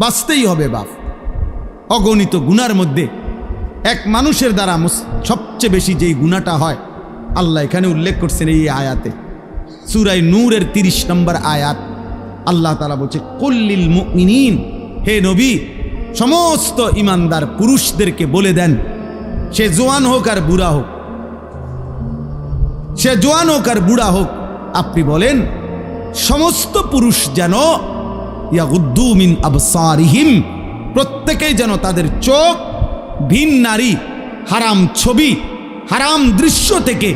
বাঁচতেই হবে বাপ। অগণিত গুনার মধ্যে এক মানুষের দ্বারা সবচেয়ে বেশি যেই গুনাহটা হয় আল্লাহ এখানে উল্লেখ করছেন এই আয়াতে, সূরা নূরের 30 নম্বর আয়াত। আল্লাহ তাআলা বলছে, কুল্লিল মুমিনিন, হে নবী সমস্ত ইমানদার পুরুষদেরকে বলে দেন, সে জোয়ান হোক আর বুড়া হোক, সে জোয়ান হোক আর বুড়া হোক, আপনি বলেন সমস্ত পুরুষ যেন ইয়াগুদ্দু মিন আবসারিহিম, প্রত্যেকেই যেন তাদের চোখ ভিন নারী, হারাম ছবি, হারাম দৃশ্য থেকে,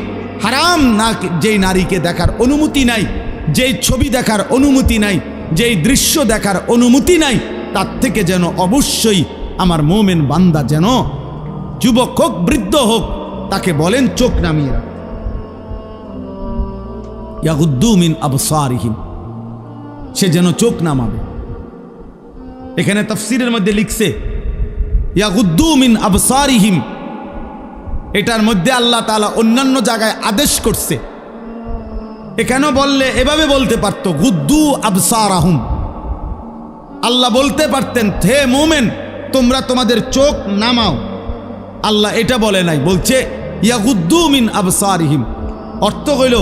হারাম না যেই নারীকে দেখার অনুমতি নাই, যেই ছবি দেখার অনুমতি নাই, যেই দৃশ্য দেখার অনুমতি নাই, তার থেকে যেন অবশ্যই আমার মোমেন বান্দা যেন যুবক হোক বৃদ্ধ হোক তাকে বলেন চোখ নামিয়ে রাখ। ইয়াগুদ্দু মিন আবসারিহিম, সে যেন চোখ নামাবে। এখানে তাফসীরের মধ্যে লিখছে ইয়াগুদ্দু মিন আবসারিহিম, এটার মধ্যে আল্লাহ তাআলা অন্যান্য জায়গায় আদেশ করছে। এখানে বললে এভাবে বলতে পারত, গুদ্দু আবসারাহুম, আল্লাহ বলতে পারতেন হে মুমিন তোমরা তোমাদের চোখ নামাও। আল্লাহ এটা বলে নাই, বলছে ইয়াগুদ্দু মিন আবসারিহিম। অর্থ হইল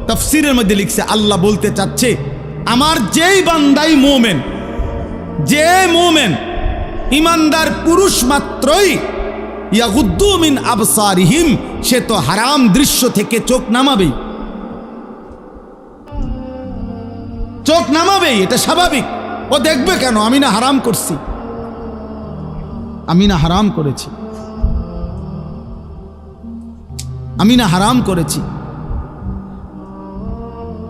তাফসীরের মধ্যে লিখছে আল্লাহ বলতে চাচ্ছে আমার যেই বান্দাই মুমিন, যে মুমিন ইমানদার পুরুষ মাত্রই ইয়াগুদ্দু মিন আবসারিহিম, সে তো হারাম দৃশ্য থেকে চোখ নামাবেই, চোখ নামাবেই, এটা স্বাভাবিক। ও দেখবে কেন? আমি না হারাম করছি, আমি না হারাম করেছি, আমি না হারাম করেছি।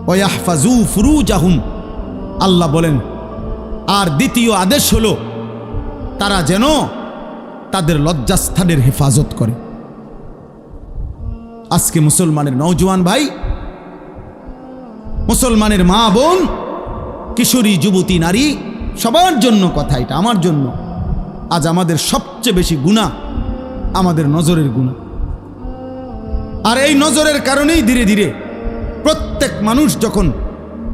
ওয়াহফাজু ফুরুজাহুম, আল্লাহ বলেন আর দ্বিতীয় আদেশ হলো তারা যেন তাদের লজ্জাস্থানের হেফাজত করে। আজকে মুসলমানের নওজোয়ান ভাই, মুসলমানের মা বোন, কিশোরী যুবতী নারী, সবার জন্য কথা, এটা আমার জন্য। আজ আমাদের সবচেয়ে বেশি গুনাহ আমাদের নজরের গুনাহ, আর এই নজরের কারণেই ধীরে ধীরে প্রত্যেক মানুষ যখন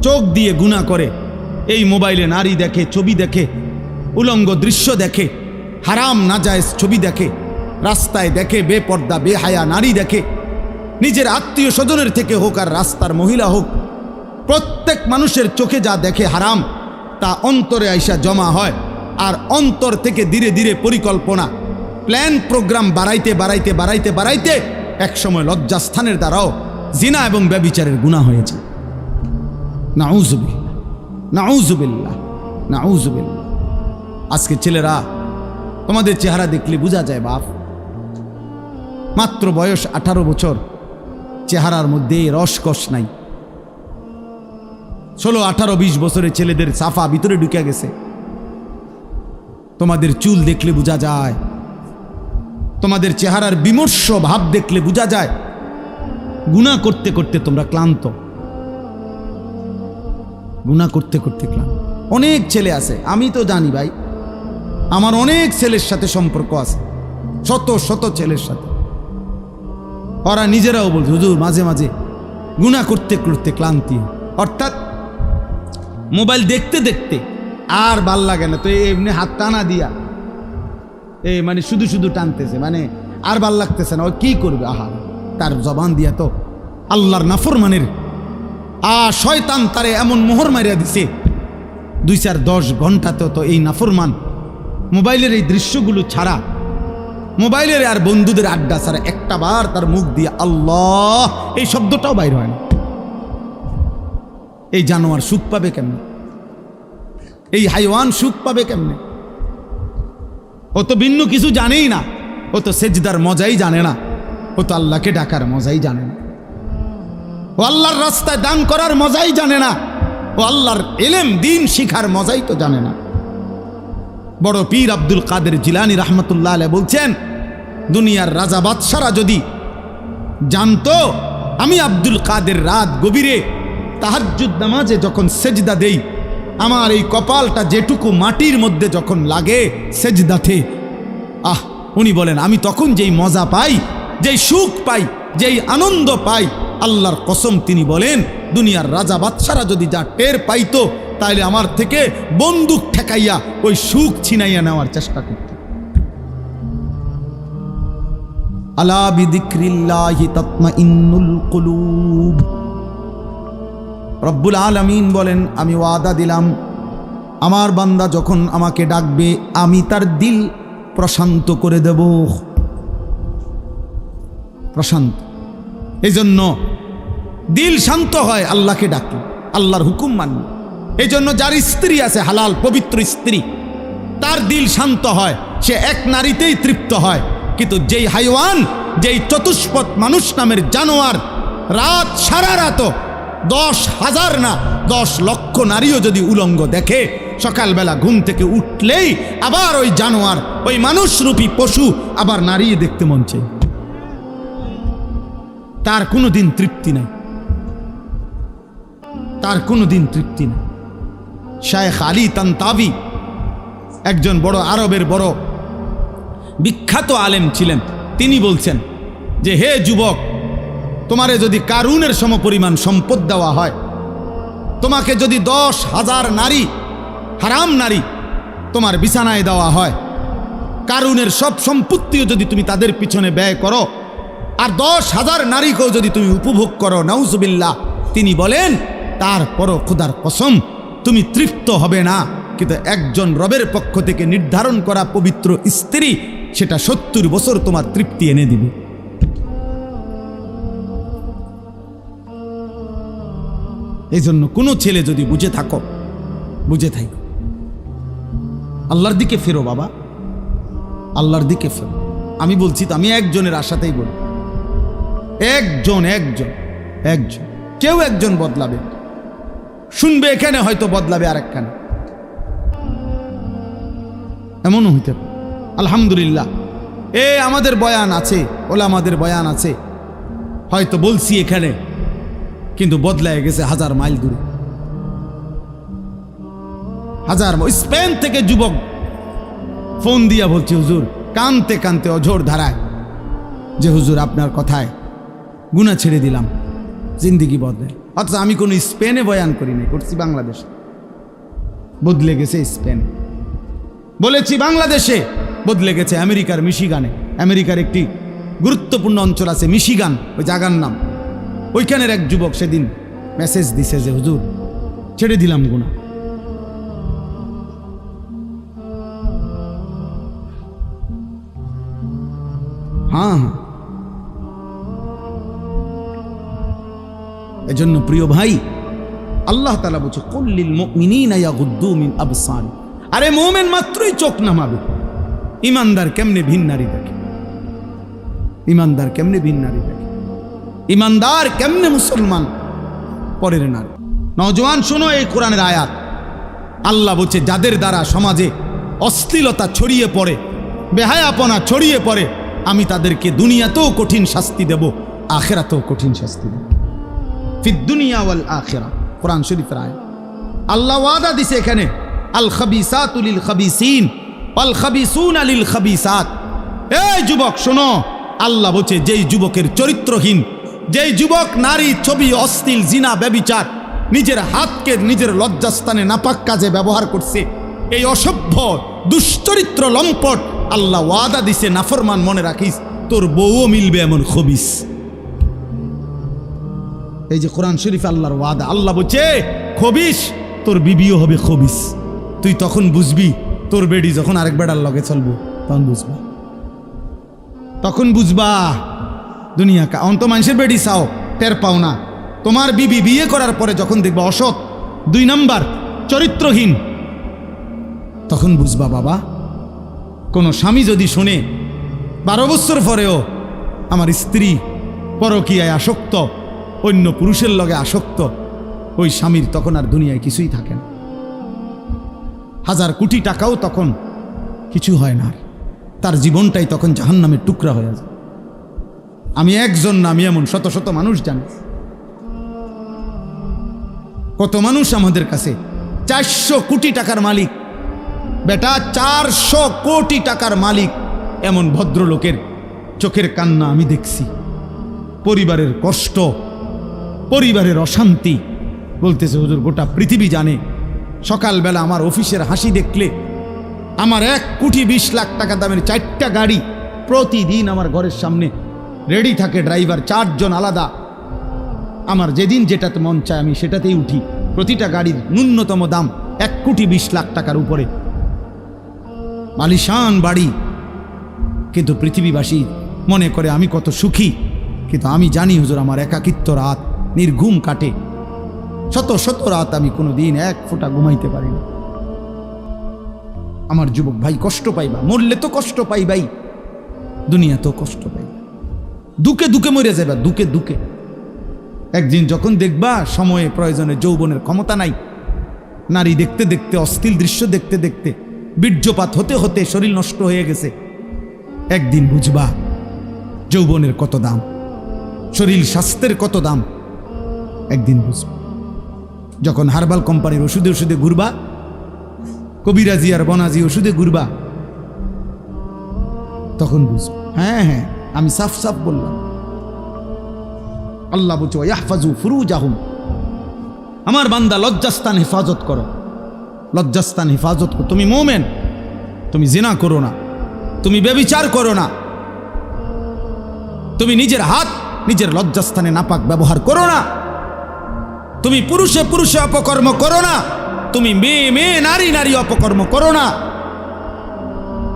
চোখ দিয়ে গুনাহ করে, এই মোবাইলে নারী দেখে, ছবি দেখে, উলঙ্গ দৃশ্য দেখে, হারাম নাজায়েজ ছবি দেখে, রাস্তায় দেখে বেপর্দা বেহায়া নারী দেখে, নিজের আত্মীয় স্বজনের থেকে হোক আর রাস্তার মহিলা হোক, প্রত্যেক মানুষের চোখে যা দেখে হারাম তা অন্তরে আইসা জমা হয়। আর অন্তর থেকে ধীরে ধীরে পরিকল্পনা, প্ল্যান, প্রোগ্রাম বাড়াইতে বাড়াইতে বাড়াইতে বাড়াইতে একসময় লজ্জাস্থানের দ্বারাও জিনা এবং ব্যভিচারের গুনাহ হয়ে যায়। নাউযুবিল্লাহ, নাউযুবিল্লাহ, নাউযুবিল্লাহ। আজকে ছেলেরা তোমাদের চেহারা দেখলে বোঝা যায় বাপ, মাত্র বয়স 18 বছর, চেহারার মধ্যে রসকস নাই। 16, 18, 20 বছরের ছেলেদের সাফা ভিতরে ঢুকে গেছে। তোমাদের চুল দেখলে বোঝা যায়, তোমাদের চেহারার বিমর্ষ ভাব দেখলে বোঝা যায় গুনাহ করতে করতে তোমরা ক্লান্ত, গুনাহ করতে করতে ক্লান্ত। অনেক ছেলে আছে, আমি তো জানি ভাই, আমার অনেক ছেলের সাথে সম্পর্ক আছে, শত শত ছেলের সাথে। ওরা নিজেরাও বলছে হুজুর মাঝে মাঝে গুনাহ করতে করতে ক্লান্তি, অর্থাৎ মোবাইল দেখতে দেখতে আর ভাল লাগে না, তো এমনি হাত টানা দিয়া মানে শুধু শুধু টানতেছে, মানে আর ভাল লাগতেছে না, ও কি করবে? আহা, তার জবান দিয়া তো আল্লাহর নাফরমানের শয়তান তারে এমন মোহর মারিয়া দিছে, 2-4-10 ঘন্টাতেও তো এই নাফরমান মোবাইলের এই দৃশ্যগুলো ছাড়া, মোবাইলের আর বন্ধুদের আড্ডা ছাড়া একটা বার তার মুখ দিয়ে আল্লাহ এই শব্দটাও বাইর হয় না। এই জানোয়ার সুখ পাবে কেমনে? এই হাইওয়ান সুখ পাবে কেমনে? ও তো ভিন্ন কিছু জানেই না, ও তো সেজদার মজাই জানে না, ও তো আল্লাহকে ডাকার মজাই জানে না, ও আল্লাহর রাস্তায় দান করার মজাই জানে না, ও আল্লাহর ইলম দ্বীন শিখার মজাই তো জানে না। বড় পীর আব্দুল কাদের জিলানী রাহমাতুল্লাহ আলাইহি বলছেন, দুনিয়ার রাজা বাদশারা যদি জানতো আমি আব্দুল কাদের রাত গভীরে তাহাজ্জুদ নামাজে যখন সেজদা দেই, আমার এই কপালটা যেটুকু মাটির মধ্যে যখন লাগে সেজদাতে, উনি বলেন আমি তখন যেই মজা পাই, যেই সুখ পাই, যেই আনন্দ পাই, আল্লাহর কসম তিনি বলেন দুনিয়ার রাজা বাদশারা যদি যা টের পাইতো তাইলে আমার থেকে বন্দুক ঠেকাইয়া ওই সুখ ছিনাইয়া নেওয়ার চেষ্টা করত। আলা বিযিকরিল্লাহি তাতমাইন্নুল কুলুব। রব্বুল আলামিন বলেন, আমি ওয়াদা দিলাম আমার বান্দা যখন আমাকে ডাকবে আমি তার দিল প্রশান্ত করে দেব। প্রশান্ত, এই জন্য দিল শান্ত হয় আল্লাহকে ডাকলে, আল্লাহর হুকুম মানলে। এই জন্য যার স্ত্রী আছে হালাল পবিত্র স্ত্রী, তার দিল শান্ত হয়, সে এক নারীতেই তৃপ্ত হয়। কিন্তু যেই হাইওয়ান, যেই চতুষ্পদ মানুষ নামের জানোয়ার রাত সারা রাত 10,000 না 10 লক্ষ নারীও যদি উলঙ্গ দেখে, সকালবেলা ঘুম থেকে উঠলেই আবার ওই জানোয়ার, ওই মানুষরূপী পশু আবার নারী দেখতে মন চায়। তার কোনো দিন তৃপ্তি নাই, তার কোনো দিন তৃপ্তি নাই। শায়েখ আলী তানতাবি একজন বড় আরবের বড় বিখ্যাত আলেম ছিলেন। তিনি বলছেন যে, হে যুবক, তোমারে যদি কারুনের সমপরিমাণ সম্পদ দেওয়া হয়, তোমাকে যদি 10,000 নারী, হারাম নারী তোমার বিছানায় দেওয়া হয়, কারুনের সব সম্পত্তিও যদি তুমি তাদের পিছনে ব্যয় করো, আর 10,000 নারীকেও যদি তুমি উপভোগ করো, নাউজুবিল্লাহ, তিনি বলেন তারপরও খোদার কসম তুমি তৃপ্ত হবে না। কিন্তু একজন রবের পক্ষ থেকে নির্ধারণ করা পবিত্র স্ত্রী, সেটা 70 বছর তোমার তৃপ্তি এনে দিবে। এই জন্য কোনো ছেলে যদি বুঝে থাকো, বুঝে থাকো, আল্লাহর দিকে ফেরো বাবা, আল্লাহর দিকে ফেরো। আমি বলছি তো, আমি একজনের আশাতেই বলি, একজন কেউ একজন বদলাবে, শুনবে এখানে, হয়তো বদলাবে আরেকখানে, এমনও হইতে পারে। আলহামদুলিল্লাহ, আমাদের বয়ান আছে, ওলামাদের বয়ান আছে, হয়তো বলছি এখানে, কিন্তু বদলায় গেছে 1000 মাইল দূরে। 1000 স্পেন থেকে যুবক ফোন দিয়া বলছে, হুজুর, কানতে কানতে অঝোর ধারায়, যে হুজুর আপনার কথায় গুনাহ ছেড়ে দিলাম, জিন্দিগি বদলে। অথচ আমি কোনো স্পেনে বয়ান করি নাই, করছি বাংলাদেশে। বদলে গেছে স্পেন, বলেছি বাংলাদেশে, বদলে গেছে আমেরিকার মিশিগানে। আমেরিকার একটি গুরুত্বপূর্ণ অঞ্চল আছে মিশিগান, ওই জায়গার নাম। ওইখানের এক যুবক সেদিন মেসেজ দিছে যে হুজুর ছেড়ে দিলাম গুনাহ। হ্যাঁ, এজন্য প্রিয় ভাই, আল্লাহ তাআলা বলছে, কুল্লিল মুমিনিনা ইয়াগুদ্দু মিন আবসারি। আরে মুমিন মাত্রই চোখ নামাবে। ইমানদার কেমনে ভিন নারী দেখে, ইমানদার কেমনে ভিন নারী দেখে, ইমানদার কেমনে মুসলমান পরের নারী। নওজওয়ান শোনো এই কোরআনের আয়াত। আল্লাহ বলছে, যাদের দ্বারা সমাজে অশ্লীলতা ছড়িয়ে পড়ে, বেহায়াপনা ছড়িয়ে পড়ে, আমি তাদেরকে দুনিয়াতেও কঠিন শাস্তি দেব, আখিরাতেও কঠিন শাস্তি দেব। ফিদ দুনিয়া ওয়াল আখিরা, কোরআন শরীফের আয়াত। আল্লাহ ওয়াদা দিছে এখানে, আল খাবিসাতু লিল খাবিসিন ওয়াল খাবিসুনা লিল খাবিসাত। এই যুবক শোনো, আল্লাহ বলছে, যেই যুবকের চরিত্রহীন, যেই যুবক নারী, ছবি, অশ্লীল, জিনা, ব্যভিচার, নিজের হাতকে নিজের লজ্জাস্থানে নাপাক কাজে ব্যবহার করছে, এই অসভ্য দুশ্চরিত্র লম্পট, আল্লাহ ওয়াদা দিছে, নাফরমান, মনে রাখিস তোর বউও মিলবে এমন খবিস। এই যে কোরআন শরীফ আল্লাহর ওয়াদা। আল্লাহ বলছে, খবিস, তোর বিবিও হবে খবিস। তুই তখন বুঝবি, তোর বেডি যখন আরেক বেড়ার লগে চলবো, তখন বুঝবা, তখন বুঝবা দুনিয়া অন্ত মানুষের বেডি চাও, টের পাও না। তোমার বিবি বিয়ে করার পরে যখন দেখবা অসৎ, 2 নাম্বার, চরিত্রহীন, তখন বুঝবা বাবা। কোনো স্বামী যদি শোনে 12 বছর পরেও আমার স্ত্রী পরকীয়ায় আসক্ত, অন্য পুরুষের লগে আসক্ত, ওই স্বামীর তখন আর দুনিয়ায় কিছুই থাকে না। 1000 কোটি টাকাও তখন কিছু হয় না, তার জীবনটাই তখন জাহান্নামের টুকরা হয়ে যায়। আমি একজন না, আমি এমন শত শত মানুষ জানি। কত মানুষ আমাদের কাছে 400 কোটি টাকার মালিক, বেটা 400 কোটি টাকার মালিক, এমন ভদ্রলোকের চোখের কান্না আমি দেখছি। পরিবারের কষ্ট, পরিবারের অশান্তি, বলতেছে হুজুর গোটা পৃথিবী জানে সকালবেলা আমার অফিসের হাসি দেখলে, আমার 1,20,00,000 টাকা দামের 4টা গাড়ি প্রতিদিন আমার ঘরের সামনে রেডি থাকে, ড্রাইভার 4 জন আলাদা। আমার যেদিন যেটাতে মন চায় আমি সেটাতেই উঠি। প্রতিটা গাড়ির ন্যূনতম দাম 1,20,00,000 টাকার উপরে, আলিশান বাড়ি। কিন্তু পৃথিবীবাসী মনে করে আমি কত সুখী, কিন্তু আমি জানি হুজুর আমার একাকিত্ব রাত নির্ঘুম কাটে। শত শত রাত আমি কোনো দিন 1 ফোঁটা ঘুমাইতে পারি না। আমার যুবক ভাই, কষ্ট পাইবা, মরলে তো কষ্ট পাইবাই, দুনিয়া তো কষ্ট পাইবা, দুকে দুকে মরে যাইবা, দুকে দুকে। একদিন যখন দেখবা সময়ে প্রয়োজনে যৌবনের ক্ষমতা নাই, নারী দেখতে দেখতে, অশ্লীল দৃশ্য দেখতে দেখতে, বীর্যপাত হতে হতে শরীর নষ্ট হয়ে গেছে, একদিন বুঝবা যৌবনের কত দাম, শরীর স্বাস্থ্যের কত দাম, একদিন বুঝবা। যখন হার্বাল কোম্পানির ওষুধে ওষুধে ঘুরবা, কবিরাজি আর বনাজি ওষুধে ঘুরবা, তখন বুঝবা। হ্যাঁ হ্যাঁ, আমি সাফ সাফ বললাম। আল্লাহ বলছে ইয়াহফাজু ফুরুজাহুম, আমার বান্দা লজ্জাস্থান হেফাজত করো, লজ্জাস্থান হেফাজত করো। তুমি মোমেন, তুমি জিনা করো না, তুমি ব্যভিচার করো না, তুমি নিজের হাত নিজের লজ্জাস্থানে নাপাক ব্যবহার করো না, তুমি পুরুষে পুরুষে অপকর্ম করো না, তুমি মেয়ে মেয়ে নারী নারী অপকর্ম করো না।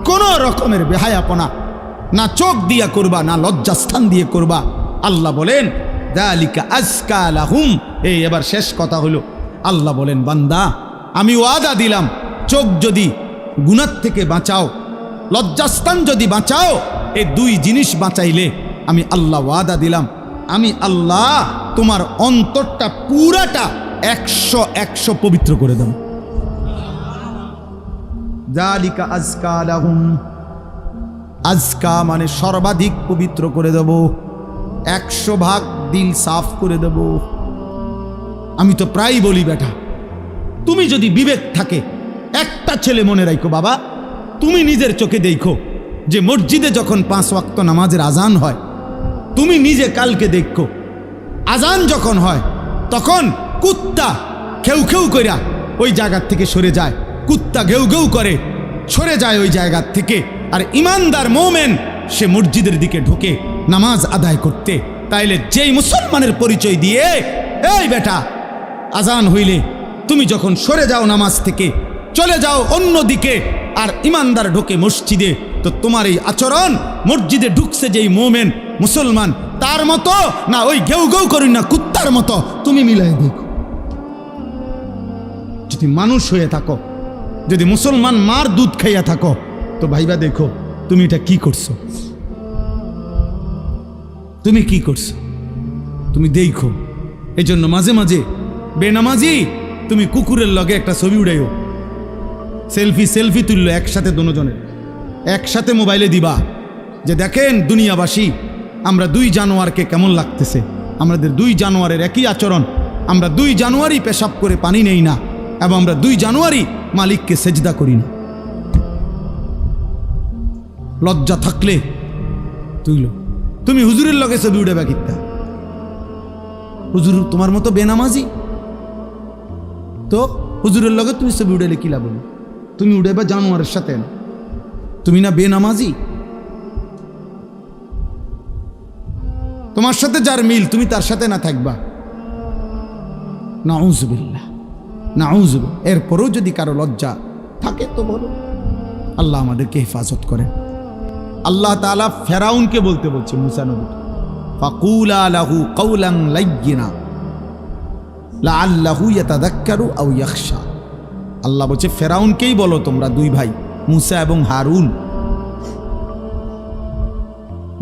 কোন রকমের বেহায়াপনা না চোখ দিয়া করবা, না লজ্জাস্থান দিয়ে করবা। আল্লাহ বলেন যালিকা আজকা লাহুম। এই এবার শেষ কথা হলো, আল্লাহ বলেন বান্দা আমি ওয়াদা দিলাম, চোখ যদি গুনাহ থেকে বাঁচাও, লজ্জাস্থান যদি বাঁচাও, এই 2 জিনিস বাঁচাইলে আমি আল্লাহ ওয়াদা দিলাম, আমি আল্লাহ তোমার অন্তরটা পুরাটা 100 পবিত্র করে দেব। যালিকা আজকা লাহুম, আজকা মানে সর্বাধিক পবিত্র করে দেব, 100 ভাগ দিল সাফ করে দেব। আমি তো প্রায় বলি বেটা, তুমি যদি বিবেক থাকে, একটা ছেলে মনে রাখো বাবা, তুমি নিজের চোখে দেখো যে মসজিদে যখন 5 ওয়াক্ত নামাজের আজান হয়, তুমি নিজে কালকে দেখো আজান যখন হয় তখন কুত্তা খেউ খেউ কইরা ওই জায়গার থেকে সরে যায়, কুত্তা ঘেউ ঘেউ করে সরে যায় ওই জায়গার থেকে, আর ইমানদার মোমেন সে মসজিদের দিকে ঢোকে নামাজ আদায় করতে। তাইলে যেই মুসলমানের পরিচয় দিয়ে, এই বেটা আজান হইলে তুমি যখন সরে যাও নামাজ থেকে, চলে যাও অন্য দিকে, আর ইমানদার ঢোকে মসজিদে, তো তোমার এই আচরণ মসজিদে ঢুকছে যেই মোমেন মুসলমান তার মতো না ওই ঘেউ ঘেউ করি না কুত্তার মতো, তুমি মিলাই দেখো। যদি মানুষ হয়ে থাকো, যদি মুসলমান মার দুধ খাইয়া থাকো, তো ভাইবা দেখো তুমি এটা কি করছো, তুমি কি করছো, তুমি দেখো। এই জন্য মাঝে মাঝে বেনামাজি তুমি কুকুরের লগে একটা ছবি উড়াইও, সেলফি সেলফি তুললো একসাথে, দুজনের একসাথে মোবাইলে দিবা যে দেখেন দুনিয়াবাসী আমরা 2 জানোয়ারকে কেমন লাগতেছে, আমাদের 2 জানোয়ারের একই আচরণ, আমরা 2 জানোয়ারই পেশাব করে পানি নেই না, এবং আমরা 2 জানোয়ারই মালিককে সেজদা করি না। লজ্জা থাকলে তুইলো, তুমি হুজুরের লগে ছবি উড়াবা কিত্তা, হুজুর তোমার মতো বেনামাজি, তো হুজুরের লগে তুমি ছবি উড়াইলে কি লাভ? তুমি উড়াইবা জানোয়ারের সাথে না, তুমি না বেনামাজি। তোমার সাথে যার মিল তুমি তার সাথে না থাকবা, নাউযুবিল্লাহ নাউযুবিল্লাহ। এরপরেও যদি কারো লজ্জা থাকে তো বলো, আল্লাহ আমাদেরকে হেফাজত করেন। আল্লাহ তাআলা ফেরাউনকে বলতে বলছে মুসা নবী, ফাকুলা লাহু কাওলান লাইয়িনা লাআল্লাহু ইয়াতাযাক্কারু আও ইয়াখশা। আল্লাহ বলছে ফেরাউনকেই বলো তোমরা 2 ভাই মুসা এবং হারুন,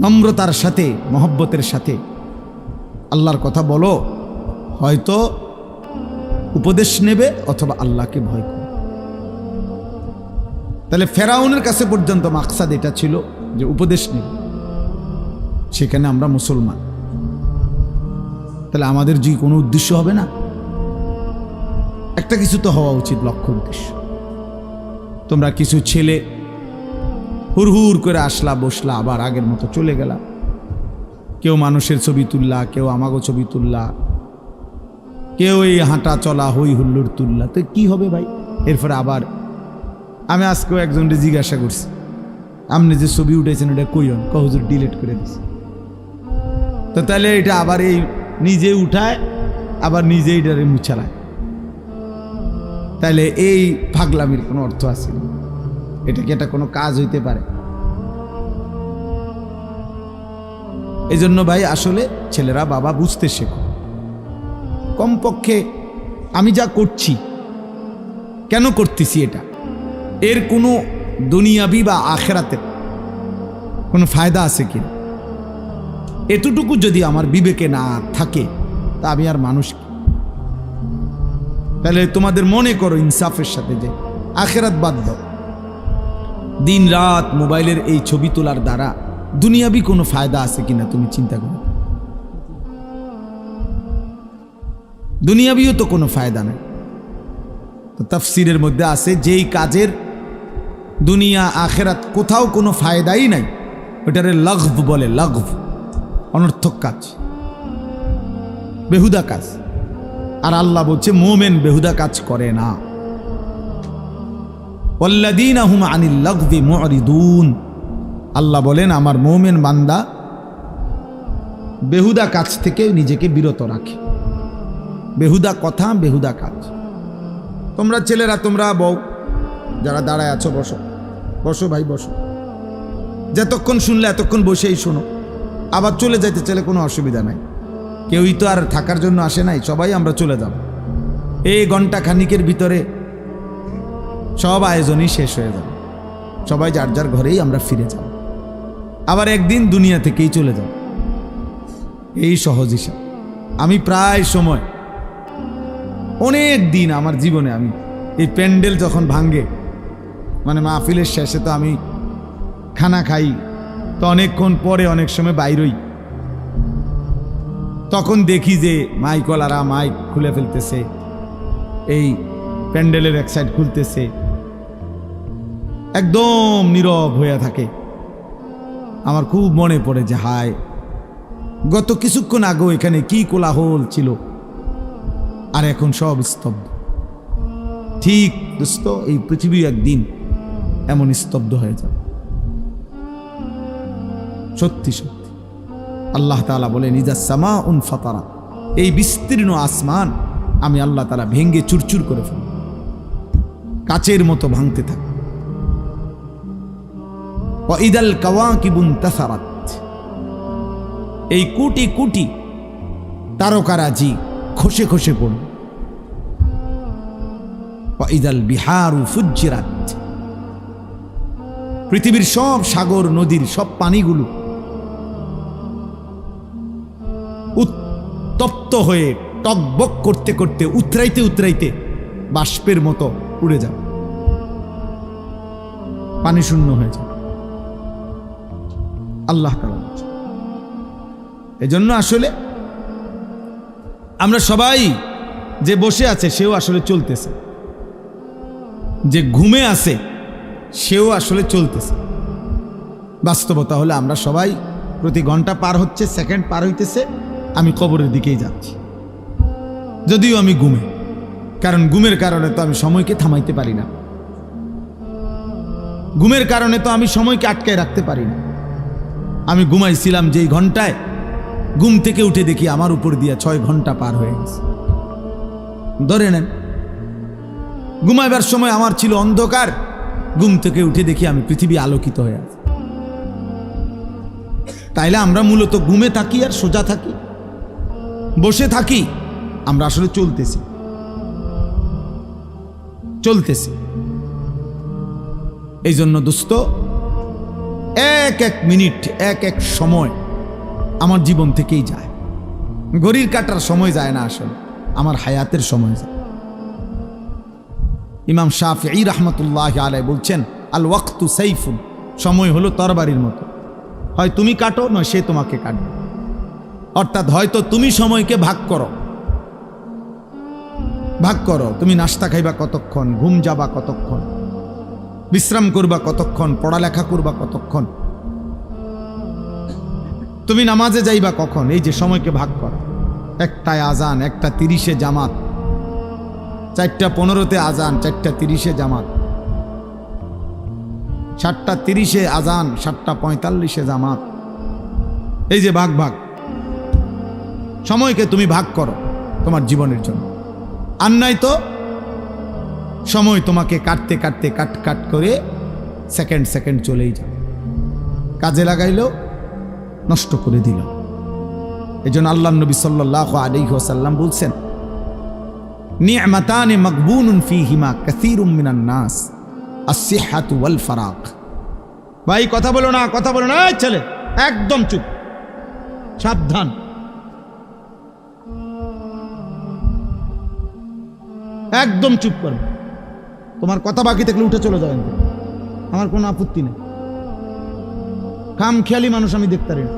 নম্রতার সাথে মহব্বতের সাথে আল্লাহর কথা বলো, হয়তো উপদেশ নেবে অথবা আল্লাহকে ভয় করবে। তাহলে ফেরাউনের কাছে পর্যন্ত মাকসাদ এটা ছিল যে উপদেশ নেবে, সেখানে আমরা মুসলমান, তাহলে আমাদের যে কোনো উদ্দেশ্য হবে না, একটা কিছু তো হওয়া উচিত, লক্ষ্য উদ্দেশ্য। তোমরা কিছু ছেলে হুড়হুড় করে আসলা, বসলা, আবার আগের মতো চলে গেলা, কেউ মানুষের ছবি তুললা, কেউ আমাগো ছবি তুললা, কেউ এই হাঁটা চলা হই হুল্লোড় তুল্লা, তো কি হবে ভাই? এরপরে আবার আমি আজকেও একজনকে জিজ্ঞাসা করছি, আপনি যে ছবি উঠেছেন ওটা কইন, হুজুর ডিলিট করে দিছে। তো তাহলে এটা আবার এই নিজে উঠায় আবার নিজেই এটারে মুছালায়, তাহলে এই পাগলামির কোনো অর্থ আছে? এটা কি এটা কোনো কাজ হইতে পারে? এই জন্য ভাই আসলে ছেলেরা বাবা বুঝতে শেখো। কমপক্ষে আমি যা করছি কেন করতেছি, এটা এর কোনো দুনিয়াবি বা আখেরাতের কোনো ফায়দা আছে কিনা, এতটুকু যদি আমার বিবেকে না থাকে তা আমি আর মানুষ কি? তাহলে তোমাদের মনে করো ইনসাফের সাথে যে আখেরাত বাদ দাও, দিন রাত মোবাইলের এই ছবি তোলার দ্বারা দুনিয়াবি কোনো ফায়দা আছে কিনা তুমি চিন্তা করো। দুনিয়াবিও তো কোনো ফায়দা নেই। তো তাফসিরের মধ্যে আছে যেই কাজের দুনিয়া আখেরাত কোথাও কোনো ফায়দাই নাই ওটারে লাগভ বলে, লাগভ, অনর্থক কাজ, বেহুদা কাজ। আর আল্লাহ বলছে মোমেন বেহুদা কাজ করে না। ওয়াল্লাযীনা হুম আনিল লাগভি মুরিদুন, আল্লাহ বলেন আমার মোমেন বান্দা বেহুদা কাজ থেকে নিজেকে বিরত রাখে। বেহুদা কথা, বেহুদা কাজ। তোমরা ছেলেরা, তোমরা বউ যারা দাঁড়ায় আছো, বসো বসো ভাই বসো, যতক্ষণ শুনলে এতক্ষণ বসেই শোনো। আবার চলে যাইতে চাইলে কোনো অসুবিধা নাই, কেউই তো আর থাকার জন্য আসে নাই, সবাই আমরা চলে যাব। এই ঘন্টা খানিকের ভিতরে সব আয়োজনই শেষ হয়ে যাবে, সবাই যার যার ঘরেই আমরা ফিরে যাব, আবার একদিন দুনিয়া থেকেই চলে যাব। এই সহজ হিসাব। আমি প্রায় সময় অনেক দিন আমার জীবনে আমি এই প্যান্ডেল যখন ভাঙ্গে, মানে মাহফিলের শেষে তো আমি খানা খাই, তো অনেকক্ষণ পরে অনেক সময় বাইরই, তখন দেখি যে মাইকওয়ালারা মাইক খুলে ফেলতেছে, এই প্যান্ডেলের এক সাইড খুলতেছে, একদম নীরব হয়ে থাকে। আমার খুব মনে পড়ে যে হায়, গত কিছুক্ষণ আগেও এখানে কি কোলাহল ছিল, আর এখন সব স্তব্ধ। ঠিক দোস্ত, এই পৃথিবী একদিন এমন স্তব্ধ হয়ে যাবে। সত্যি সত্যি আল্লাহ তাআলা বলেন ইজা সামাউন ফাতারাত, এই বিস্তীর্ণ আসমান আমি আল্লাহ তাআলা ভেঙ্গে চুরচুর করে ফেলব, কাচের মতো ভাঙতে থাকে। ওয়া ইদাল কাওয়াকিবুন তাসারাত, এই কোটি কোটি তারকারাজি খসে খসে পড়ল। ওয়া ইদাল বিহারু ফুজ্জিরাত, পৃথিবীর সব সাগর নদীর সব পানিগুলো উত্তপ্ত হয়ে টকবক করতে করতে উতরাইতে উতরাইতে বাষ্পের মতো উড়ে যাবে, পানি শূন্য হয়ে যাবে। আল্লাহ তাআলা বলেন। এজন্য আসলে আমরা সবাই, যে বসে আছে সেও আসলে চলতেছে, যে ঘুমে আছে সেও আসলে চলতেছে। বাস্তবতা হলে আমরা সবাই প্রতি ঘন্টা পার হচ্ছে, সেকেন্ড পার হইতেছে, আমি কবরের দিকেই যাচ্ছি, যদিও আমি ঘুমে, কারণ ঘুমের কারণে তো আমি সময়কে থামাইতে পারি না, ঘুমের কারণে তো আমি সময়কে আটকায় রাখতে পারি না। আমি ঘুমাইছিলাম যেই ঘন্টায়, ঘুম থেকে উঠে দেখি আমার উপর দিয়ে 6 ঘন্টা পার হয়ে গেছে। ধরে নেন ঘুমাইবার সময় আমার ছিল অন্ধকার, ঘুম থেকে উঠে দেখি আমি পৃথিবী আলোকিত হয়ে আছে। তাইলে আমরা মূলত ঘুমে থাকি আর সোজা থাকি, বসে থাকি, আমরা আসলে চলতেছি চলতেছি। এই জন্য দোস্ত, এক এক মিনিট, এক এক সময় আমার জীবন থেকেই যায়। ঘড়ির কাটার সময় যায় না, আসলে আমার হায়াতের সময় যায়। ইমাম শাফিঈ রাহমাতুল্লাহি আলাইহি বলছেন, আল ওয়াক্তু সাইফুন, সময় হলো তরবারির মতো, হয় তুমি কাটো নয় সে তোমাকে কাটবে। অর্থাৎ হয়তো তুমি সময়কে ভাগ করো, তুমি নাস্তা খাইবা কতক্ষণ, ঘুম যাবা কতক্ষণ, বিশ্রাম করবা কতক্ষণ, পড়ালেখা করবা কতক্ষণ, তুমি নামাজে যাইবা কখন, এই যে সময়কে ভাগ করো। একটায় আজান, 1:30 জামাত, 4:15 আজান, 4:30 জামাত, 7:30 আজান, 7:45 জামাত। এই যে ভাগ ভাগ সময়কে তুমি ভাগ করো তোমার জীবনের জন্য। আর নাই তো সময় তোমাকে কাটতে কাটতে কাট কাট করে সেকেন্ড সেকেন্ড চলেই যাবে। কাজে লাগাইলো, নষ্ট করে দিল। এই জন্য আল্লাহ নবী সাল্লাল্লাহু আলাইহি ওয়াসাল্লাম বলছেন, নি'মাতানি মাগবুনুন ফীহিমা কাসীরুম মিনান নাস, আস-সিহহাতু ওয়াল ফারাগ। ভাই কথা বলো না, কথা বলো না, এই ছেলে একদম চুপ, সাবধান। একদম চুপ করবে। তোমার কথা বাকি থাকলে উঠে চলে যাবেন, আমার কোনো আপত্তি নেই। খাম খেয়ালি মানুষ আমি দেখতে পারি না,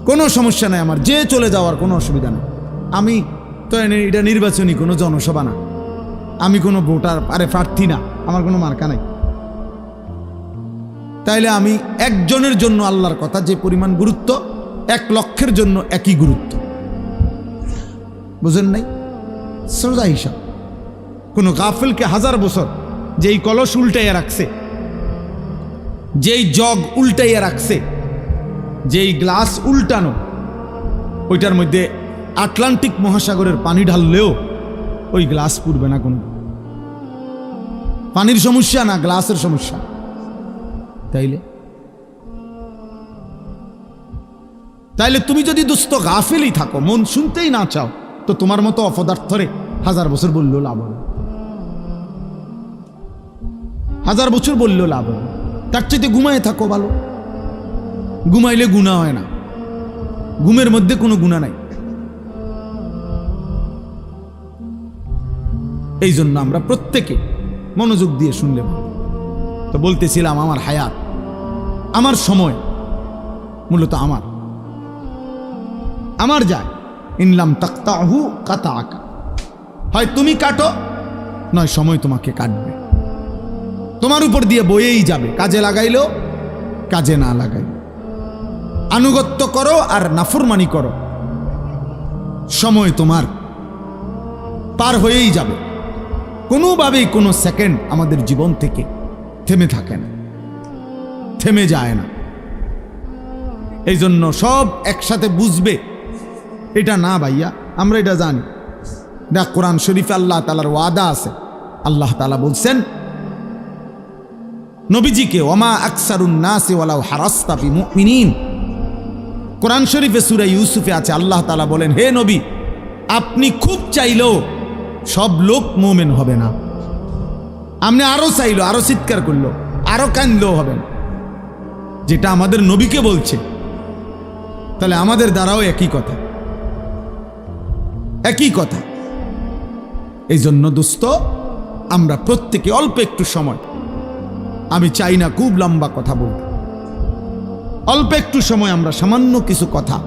কোনো সমস্যা নাই আমার, যে চলে যাওয়ার কোনো অসুবিধা নেই। আমি তো এটা নির্বাচনী কোনো জনসভা না, আমি কোনো ভোটার প্রার্থী না, আমার কোনো মার্কা নাই। তাইলে আমি একজনের জন্য আল্লাহর কথা যে পরিমাণ গুরুত্ব, 1 লক্ষের জন্য একই গুরুত্ব। বুঝেন নাই? সোজা হিসাব। কোনো গাফিলকে 1000 বছর যেই কলস উল্টাইয়া রাখছে, যেই জগ উল্টাইয়া রাখছে, যেই গ্লাস উল্টানো, ওইটার মধ্যে আটলান্টিক মহাসাগরের পানি ঢাললেও ওই গ্লাস পুড়বে না। কোনো পানির সমস্যা না, গ্লাসের সমস্যা। তাইলে তুমি যদি দুস্থ গাফিলই থাকো, মন শুনতেই না চাও, তো তোমার মতো অপদার্থরে 1000 বছর বললেও লাভ হবে, 1000 বছর বললেও লাভ হবে। তার চাইতে ঘুমায় থাকো ভালো। ঘুমাইলে গুনাহ হয় না, ঘুমের মধ্যে কোনো গুনাহ নাই। এই জন্য আমরা প্রত্যেকে মনোযোগ দিয়ে শুনলে। তো বলতেছিলাম, আমার হায়াত, আমার সময় মূলত আমার যায়। ইনলাম তাকতাহু কাতাআকা, হয় তুমি কাটো, নয় সময় তোমাকে কাটবে, তোমার উপর দিয়ে বয়েই যাবে। কাজে লাগাইলো, কাজে না লাগাইলো, আনুগত্য করো আর নাফরমানি করো, সময় তোমার পার হয়েই যাবে। কোনোভাবেই কোনো সেকেন্ড আমাদের জীবন থেকে থেমে থাকে না, থেমে যায় না। এই জন্য সব একসাথে বুঝবে এটা না ভাইয়া, আমরা এটা জানি। দেখ, কোরআন শরীফে আল্লাহ তাআলার ওয়াদা আছে। আল্লাহ তাআলা বলছেন নবীজিকে, ওমা আকসারুন নাসি ওয়ালাউ হারাসতা বিমুমিনিন। কোরআন শরীফে সূরা ইউসুফে আছে, আল্লাহ তাআলা বলেন, হে নবী, আপনি খুব চাইলেও সব লোক মুমিন হবে না। আপনি আরো চাইলো, আরো চিৎকার করলো, আরো কান্দলেও হবে না। যেটা আমাদের নবীকে বলছে, তাহলে আমাদের দ্বারাও একই কথা, একই কথা। এই জন্য দোস্ত, আমরা প্রত্যেকে অল্প একটু সময়, আমি চাই না খুব লম্বা কথা বলতে, অল্প একটু সময় আমরা সামান্য কিছু কথা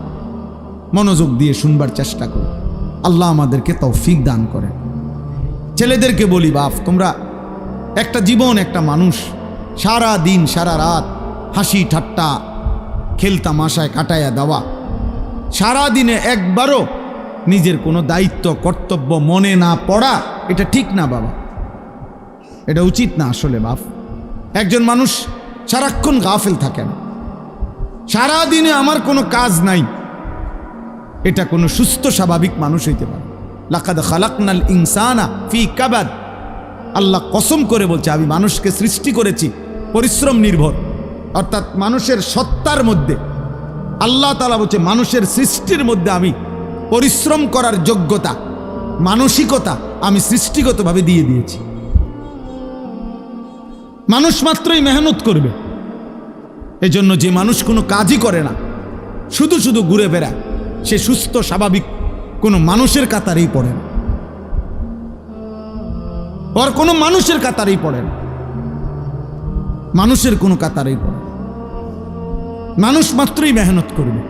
মনোযোগ দিয়ে শুনবার চেষ্টা করি। আল্লাহ আমাদেরকে তৌফিক দান করে। ছেলেদেরকে বলি, বাপ, তোমরা একটা জীবন, একটা মানুষ সারা দিন সারা রাত হাসি ঠাট্টা খেলতামাশায় কাটাইয়া দেওয়া, সারা দিনে একবারও নিজের কোনো দায়িত্ব কর্তব্য মনে না পড়া, এটা ঠিক না বাবা, এটা উচিত না আসলে। বাপ, একজন মানুষ সারাক্ষণ গাফেল থাকে না, সারা দিনে আমার কোনো কাজ নাই, এটা কোনো সুস্থ স্বাভাবিক মানুষ হইতে পারে। লাকাদ খালাকনাল ইনসানা ফি কাবাদ। আল্লাহ কসম করে বলছে, আমি মানুষকে সৃষ্টি করেছি পরিশ্রম নির্ভর, অর্থাৎ মানুষের সত্তার মধ্যে আল্লাহ তাআলা বলছে, মানুষের সৃষ্টির মধ্যে আমি পরিশ্রম করার যোগ্যতা, মানসিকতা আমি সৃষ্টিগতভাবে দিয়ে দিয়েছি। মানুষ মাত্রই মেহনত করবে। এজন্য যে মানুষ কোনো কাজই করে না, শুধু শুধু ঘুরে বেড়ায়, সে সুস্থ স্বাভাবিক কোনো মানুষের কাতারেই পড়ে না, ওর কোনো মানুষের কাতারেই পড়ে না, মানুষের কোনো কাতারেই পড়ে। মানুষ মাত্রই মেহনত করবে,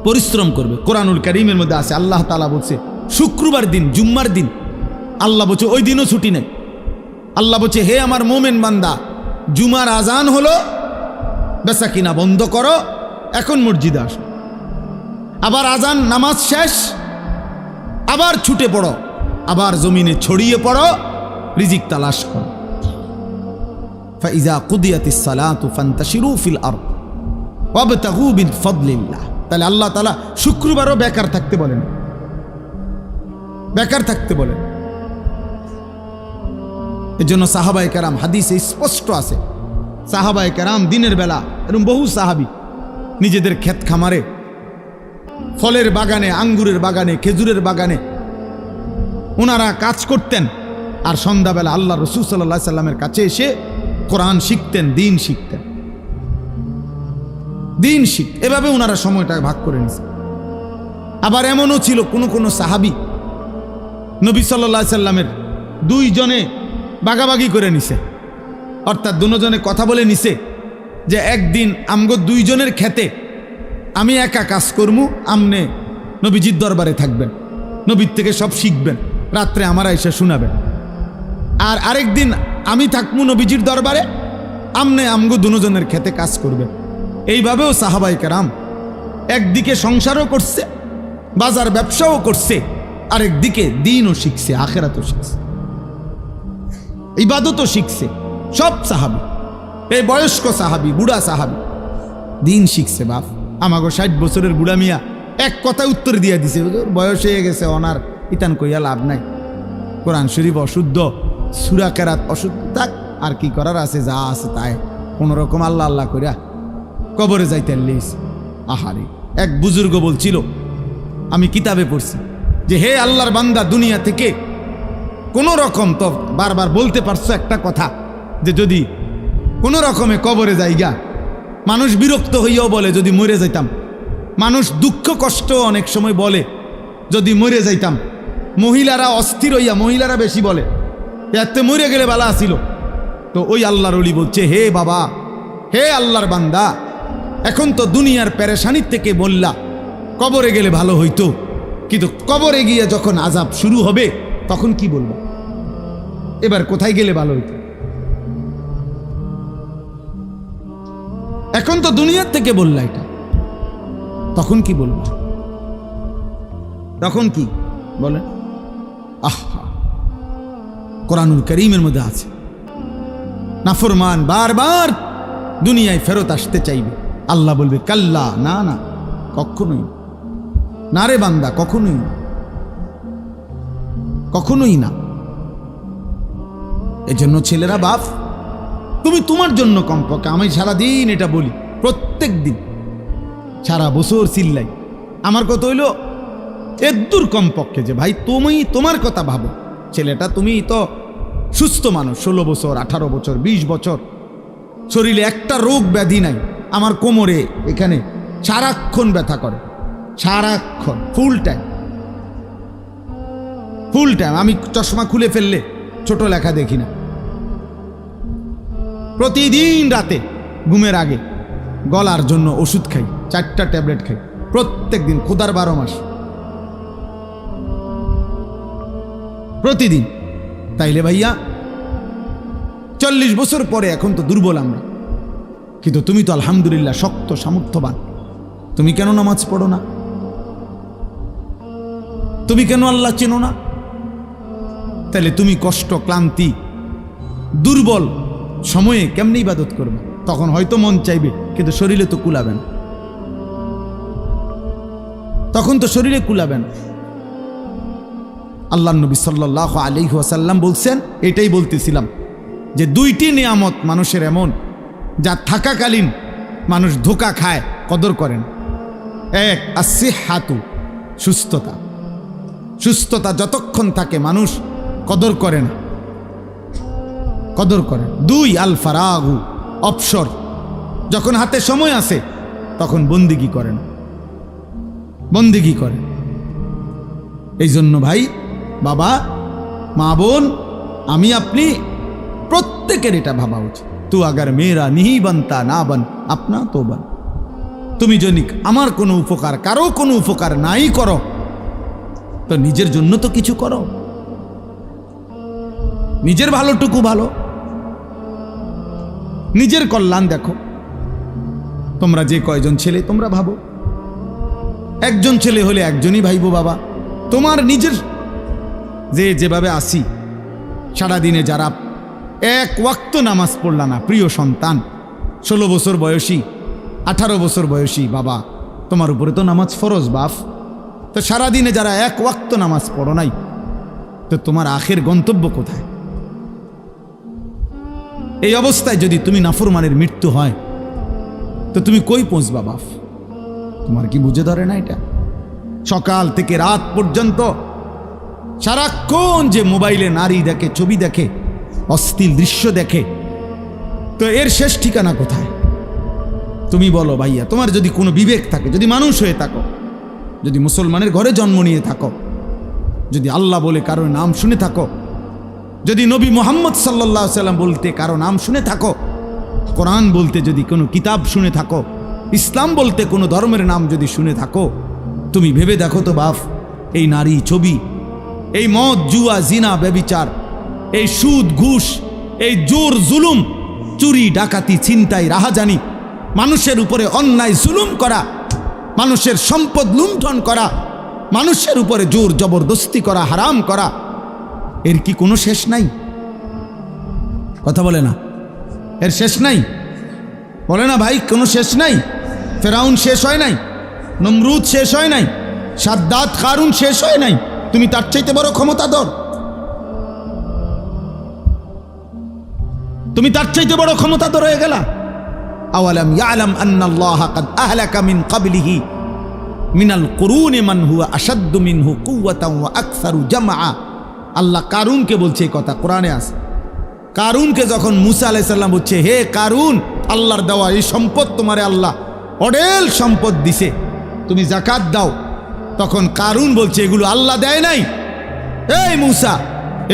পরিশ্রম করবে। কোরআনুল কারীমের মধ্যে আছে, আল্লাহ তাআলা বলছে শুক্রবার দিন, জুম্মার দিন, আল্লাহ বলছে ওই দিনও ছুটি নেই। আল্লাহ বলছে, হে আমার মোমেন বান্দা, জুমার আজান হলো, বেচা কিনা বন্ধ করো, এখন মসজিদে আসো, আবার আজান নামাজ শেষ, আবার ছুটে পড়ো, আবার জমিনে ছড়িয়ে পড়ো, রিজিক তালাশ করো। ফাইজা কুদিয়াতিস সালাতু ফান্তাশিরু ফিল আরদ ওয়াবতাগু মিন ফাদলিল্লাহ। তাহলে আল্লাহ তাআলা শুক্রবারও বেকার থাকতে বলেন, বেকার থাকতে বলেন। এজন্য সাহাবায়ে কেরাম, হাদিসে স্পষ্ট আছে, সাহাবায়ে কেরাম দিনের বেলা, এরকম বহু সাহাবী নিজেদের ক্ষেত খামারে, ফলের বাগানে, আঙ্গুরের বাগানে, খেজুরের বাগানে ওনারা কাজ করতেন, আর সন্ধ্যাবেলা আল্লাহ রাসূল সাল্লাল্লাহু আলাইহি সাল্লামের কাছে এসে কোরআন শিখতেন, দিন শিখতেন, দিন শিখ। এভাবে ওনারা সময়টা ভাগ করে নিছে। আবার এমনও ছিল কোনো সাহাবী নবী সাল্লাল্লাহু আলাইহি সাল্লামের দুইজনে ভাগাভাগি করে নিছে, অর্থাৎ দুজনে কথা বলে নিছে যে একদিন আমগো দুইজনের খেতে আমি একা কাজ করমু, আমনে নবীজির দরবারে থাকবেন, নবীর থেকে সব শিখবেন, রাত্রে আমার এসে শোনাবেন। আর আরেকদিন আমি থাকমু নবীজির দরবারে, আমনে আমগো দুজনের খেতে কাজ করবেন। এইভাবেও সাহাবায়ে কেরাম একদিকে সংসারও করছে, বাজার ব্যবসাও করছে, আরেকদিকে দিনও শিখছে, আখিরাতও শিখছে, ইবাদতও শিখছে। সব সাহাবী, এই বয়স্ক সাহাবী, বুড়া সাহাবী দিন শিখছে। বাপ আমাগো 60 বছরের বুড়া মিয়া এক কথা উত্তর দিয়ে দিছে, বয়স হয়ে গেছে, অনার ইতান কইয়া লাভ নাই, কোরআন শরীফ অশুদ্ধ, সূরা কেরাত অশুদ্ধ, থাক, আর কি করার আছে, যা আছে তাই কোন রকম আল্লাহ আল্লাহ কইরা কবরে যাইতে লিস। আহারে, এক বুজুর্গ বলছিল, আমি কিতাবে পড়ছি যে হে আল্লাহর বান্দা, দুনিয়া থেকে কোন রকম, তো বারবার বলতে পারছো একটা কথা যে যদি কোনো রকমে কবরে যাইগা, মানুষ বিরক্ত হইয়াও বলে যদি মরে যাইতাম, মানুষ দুঃখ কষ্ট অনেক সময় বলে যদি মরে যাইতাম, মহিলারা অস্থির হইয়া, মহিলারা বেশি বলে এতে মরে গেলে ভালো আসিল। তো ওই আল্লাহর ওলি বলছে, হে বাবা, হে আল্লাহর বান্দা, এখন তো দুনিয়ার পেরেশানির থেকে বললা কবরে গেলে ভালো হইতো, কিন্তু কবরে গিয়ে যখন আযাব শুরু হবে তখন কি বলবো, এবার কোথায় গেলে ভালো হইতো? এখন তো দুনিয়ার থেকে বললা এটা, তখন কি বলবো? তখন কি বলে? আহা, কোরআনুল কারীমের মধ্যে আছে, নাফরমান বারবার দুনিয়ায় ফেরত আসতে চাইবে, আল্লাহ বলবে কাল্লা, না না, কখনোই না রে বান্দা, কখনোই না, কখনোই না। এজন্য ছেলেরা, বাপ তুমি তোমার জন্য কমপক্ষে, আমি সারাদিন এটা বলি, প্রত্যেক দিন সারা বছর চিল্লাই, আমার কথা হইল এদূর কমপক্ষে যে ভাই তুমি তোমার কথা ভাবো। ছেলেটা, তুমি তো সুস্থ মানুষ, 16 বছর, 18 বছর, 20 বছর, শরীরে একটা রোগ ব্যাধি নাই। আমার কোমরে এখানে সারাক্ষণ ব্যথা করে, সারাক্ষণ, ফুল টাইম। আমি চশমা খুলে ফেললে ছোট লেখা দেখি না। প্রতিদিন রাতে ঘুমের আগে গলার জন্য ওষুধ খাই, 4টা ট্যাবলেট খাই প্রত্যেক দিন, খোদার 12 মাস প্রতিদিন। তাইলে ভাইয়া 40 বছর পরে এখন তো দুর্বল আমরা, কিন্তু তুমি তো আলহামদুলিল্লাহ শক্ত সামর্থ্যবান। তুমি কেন নামাজ পড়ো না? তুমি কেন আল্লাহ চেনো না? তাহলে তুমি কষ্ট, ক্লান্তি, দুর্বল সময়ে কেমনে ইবাদত করবে? তখন হয়তো মন চাইবে, কিন্তু শরীরে তো কুলাবে না, তখন তো শরীরে কুলাবে না। আল্লাহর নবী সাল্লাল্লাহু আলাইহি ওয়াসাল্লাম বলছেন, এটাই বলতেছিলাম যে 2টি নিয়ামত মানুষের এমন, যা থাকাকালীন মানুষ ধোঁকা খায়, কদর করেন। এক, আসিহাতু, সুস্থতা। সুস্থতা যতক্ষণ থাকে মানুষ কদর করে না, কদর করে। 2, আল ফারাগু, অবসর। যখন হাতে সময় আছে তখন বন্দিগি করেন, বন্দিগি করে। এই জন্য ভাই, বাবা, মা, বোন, আমি আপনি প্রত্যেকের এটা ভাবা উচিত। তু আগার মেরা নিহি বানতা না বান আপনা তো বান। তুমি যদি আমার কোনো উপকার, কারো কোনো উপকার নাই করো, তো নিজের জন্য তো কিছু করো, নিজের ভালোটুকু ভালো, নিজের কল্যাণ দেখো। তোমরা যে কয়জন ছেলে তোমরা ভাবো, একজন ছেলে হলে একজনই ভাইবো বাবা। তোমার নিজের যেভাবে আসি, সারাদিনে যারা এক ওয়াক্ত নামাজ পড়লা না, প্রিয় সন্তান, 16 বছর বয়সী, 18 বছর বয়সী বাবা, তোমার উপরে তো নামাজ ফরজ বাপ। তো সারাদিনে যারা এক ওয়াক্ত নামাজ পড়ো নাই, তো তোমার আখের গন্তব্য কোথায়? এই অবস্থায় যদি তুমি নাফরমানের মৃত্যু হয়, তো তুমি কই পৌঁছবা বাপ? তোমার কি বুঝে ধরে না এটা? সকাল থেকে রাত পর্যন্ত সারাক্ষণ যে মোবাইলে নারী দেখে, ছবি দেখে, অশ্লীল দৃশ্য দেখে, তো এর শেষ ঠিকানা কোথায়? তুমি বলো ভাইয়া, তোমার যদি কোনো বিবেক থাকে, যদি মানুষ হয়ে থাকো, যদি মুসলমানের ঘরে জন্ম নিয়ে থাকো, যদি আল্লাহ বলে কারো নাম শুনে থাকো, যদি নবী মুহাম্মদ সাল্লাল্লাহু আলাইহি সাল্লাম বলতে কারো নাম শুনে থাকো, কোরআন বলতে যদি কোনো কিতাব শুনে থাকো, ইসলাম বলতে কোনো ধর্মের নাম যদি শুনে থাকো, তুমি ভেবে দেখো তো বাপ, এই নারী, ছবি, এই মদ, জুয়া, জিনা, ব্যভিচার, এই সুদ, ঘুষ, এই জোর জুলুম, চুরি, ডাকাতি, ছিনতাই, রাহাজানি, মানুষের উপরে অন্যায় জুলুম করা, মানুষের সম্পদ লুণ্ঠন করা, মানুষের উপরে জোর জবরদস্তি করা, হারাম করা, এর কি কোনো শেষ নাই? কথা বলে না, এর শেষ নাই? বলে না ভাই, কোনো শেষ নাই? ফেরাউন শেষ হয় নাই, নমরুদ শেষ হয় নাই, সাদ্দাত, কারুন শেষ হয় নাই? তুমি তার চাইতে বড় ক্ষমতাধর? তুমি তার চাইতে বড় ক্ষমতাধর হয়ে গেলা? আওয়ালাম ইয়ালাম আন্নাল্লাহা কাদ আহলাকা মিন ক্বাবলিহি মিনাল কুরুনি মান হুয়া আশাদ্দু মিনহু কুওয়াতান ওয়া আকসারু জামআ। আল্লাহ কারুনকে বলছে এই কথা, কোরআনে আছে। কারুনকে যখন মুসা আলাইহিস সালাম বলছে, হে কারুন, আল্লাহর দেওয়া এই সম্পদ তোমারে আল্লাহ অঢেল সম্পদ দিছে, তুমি যাকাত দাও, তখন কারুন বলছে এগুলো আল্লাহ দেয় নাই, এই মুসা,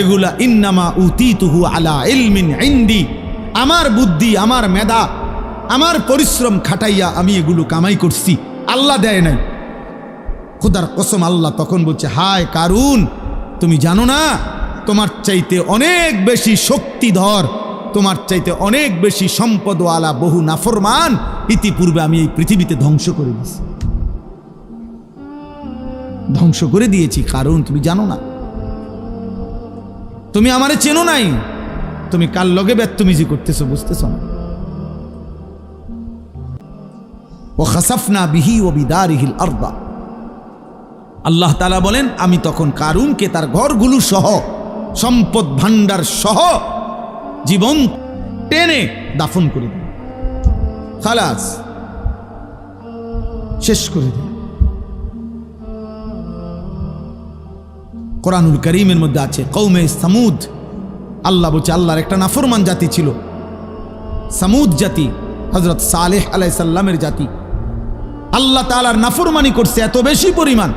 এগুলা ইন্নামা উতিতুহু আলা ইলমিন ইনদি, আমার বুদ্ধি, আমার মেধা, আমার পরিশ্রম খাটাইয়া আমি এগুলো কামাই করছি, আল্লাহ দেয় নাই। খোদার কসম, আল্লাহ তখন বলছে, হায় কারুন, তুমি জানো না তোমার চাইতে অনেক বেশি শক্তিধর, তোমার চাইতে অনেক বেশি সম্পদওয়ালা বহু নাফরমান ইতিপূর্বে আমি এই পৃথিবীতে ধ্বংস করে দিয়েছি, ধ্বংস করে দিয়েছি। কারণ তুমি জানো না, তুমি আমারে চেনো নাই, তুমি কার লগে বেত্তমিজি করতেছো বুঝতেছো না। ও খাসাফনা বিহি ও বিদারিহিল আরদা, আল্লাহ তাআলা বলেন আমি তখন কারুনকে তার ঘরগুলো সহ, সম্পদ ভান্ডার সহ জীবন টেনে দাফন করে দিল, খালাস, শেষ করে দিল। কোরআনুল কারীমের মধ্যে আছে কওমে সামুদ, আল্লাহ বলছে আল্লাহর একটা নাফরমান জাতি ছিল, সামুদ জাতি, হযরত সালেহ আলাইহিস সালামের জাতি। আল্লাহ তাআলার নাফরমানি করছে এত বেশি পরিমাণ,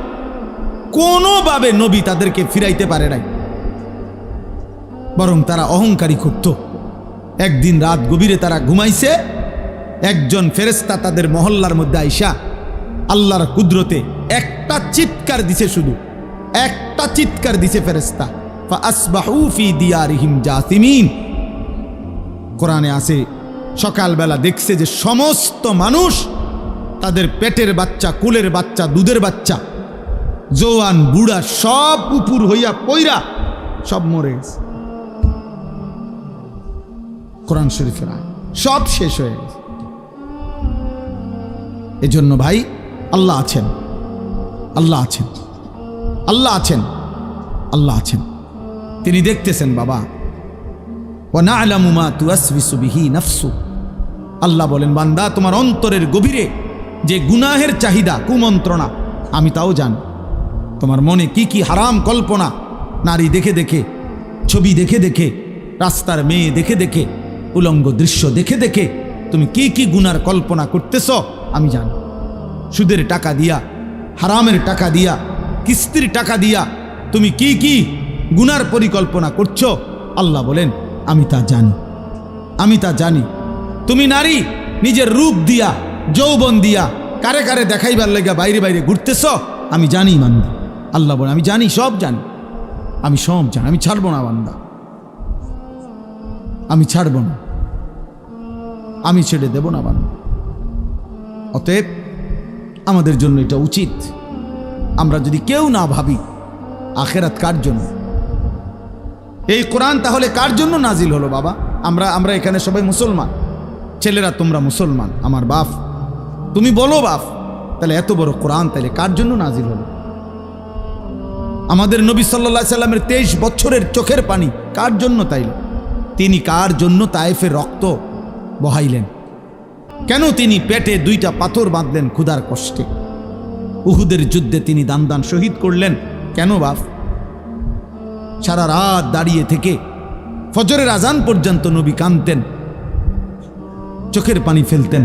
কোনোভাবে নবী তাদেরকে ফিরাইতে পারে নাই, বরং তারা অহংকারী করত। একদিন রাত গভীরে তারা ঘুমাইছে, একজন ফেরেশতা তাদের মহল্লার মধ্যে আইসা আল্লাহর কুদরতে একটা চিৎকার দিছে, শুধু একটা চিৎকার দিছে ফেরেশতা, ফাআসবাহু ফি দিয়ারিহিম জাসিমিন। কোরআনে আছে সকালবেলা দেখছে যে সমস্ত মানুষ, তাদের পেটের বাচ্চা, কুলের বাচ্চা, দুধের বাচ্চা, জোয়ান বুড়া সব উপর হইয়া পইরা সব মরে গেছে। কোরআন শরীফের সব শেষ হয়ে গেছে। এজন্য ভাই, আল্লাহ আছেন, আল্লাহ আছেন, আল্লাহ আছেন, আল্লাহ আছেন, তিনি দেখতেছেন বাবা। ওয়া না'লামু মা তুওয়াসবিসু বিহি নাফসু, আল্লাহ বলেন বান্দা তোমার অন্তরের গভীরে যে গুনাহের চাহিদা, কুমন্ত্রণা, আমি তাও জানি। তোমার মনে কি কি হারাম কল্পনা, নারী দেখে দেখে, ছবি দেখে দেখে, রাস্তার মেয়ে দেখে দেখে, উলঙ্গ দৃশ্য দেখে দেখে তুমি কি কি গুনার কল্পনা করতেছ আমি জানি। সুদের টাকা দিয়া, হারামের টাকা দিয়া, কিস্তির টাকা দিয়া তুমি কি কি গুনার পরিকল্পনা করছো, আল্লাহ বলেন আমি তা জানি, আমি তা জানি। তুমি নারী নিজের রূপ দিয়া, যৌবন দিয়া কারে কারে দেখাইবার লাগা বাইরে বাইরে ঘুরতেছ, আমি জানি বান্দা। আল্লাহ বলেন আমি জানি, সব জানি, আমি সব জানি, আমি ছাড়বো না বান্দা, আমি ছাড়বো না, আমি ছেড়ে দেব না বান্দা। অতএব আমাদের জন্য এটা উচিত, আমরা যদি কেউ না ভাবি আখেরাত কার জন্য, এই কোরআন তাহলে কার জন্য নাজিল হলো বাবা? আমরা এখানে সবাই মুসলমান, ছেলেরা তোমরা মুসলমান, আমার বাপ, তুমি বলো বাপ, তাহলে এত বড় কোরআন তাহলে কার জন্য নাজিল হলো? আমাদের নবী সাল্লাল্লাহু আলাইহি সাল্লামের 23 বছরের চোখের পানি কার জন্য তাইলে? তিনি কার জন্য তায়েফের রক্ত বহাইলেন? কেন তিনি পেটে 2টা পাথর বাঁধলেন ক্ষুধার কষ্টে? উহুদের যুদ্ধে তিনি দান দান শহীদ করলেন কেন বাপ? সারা রাত দাঁড়িয়ে থেকে ফজরের আজান পর্যন্ত নবী কাঁদতেন, চোখের পানি ফেলতেন।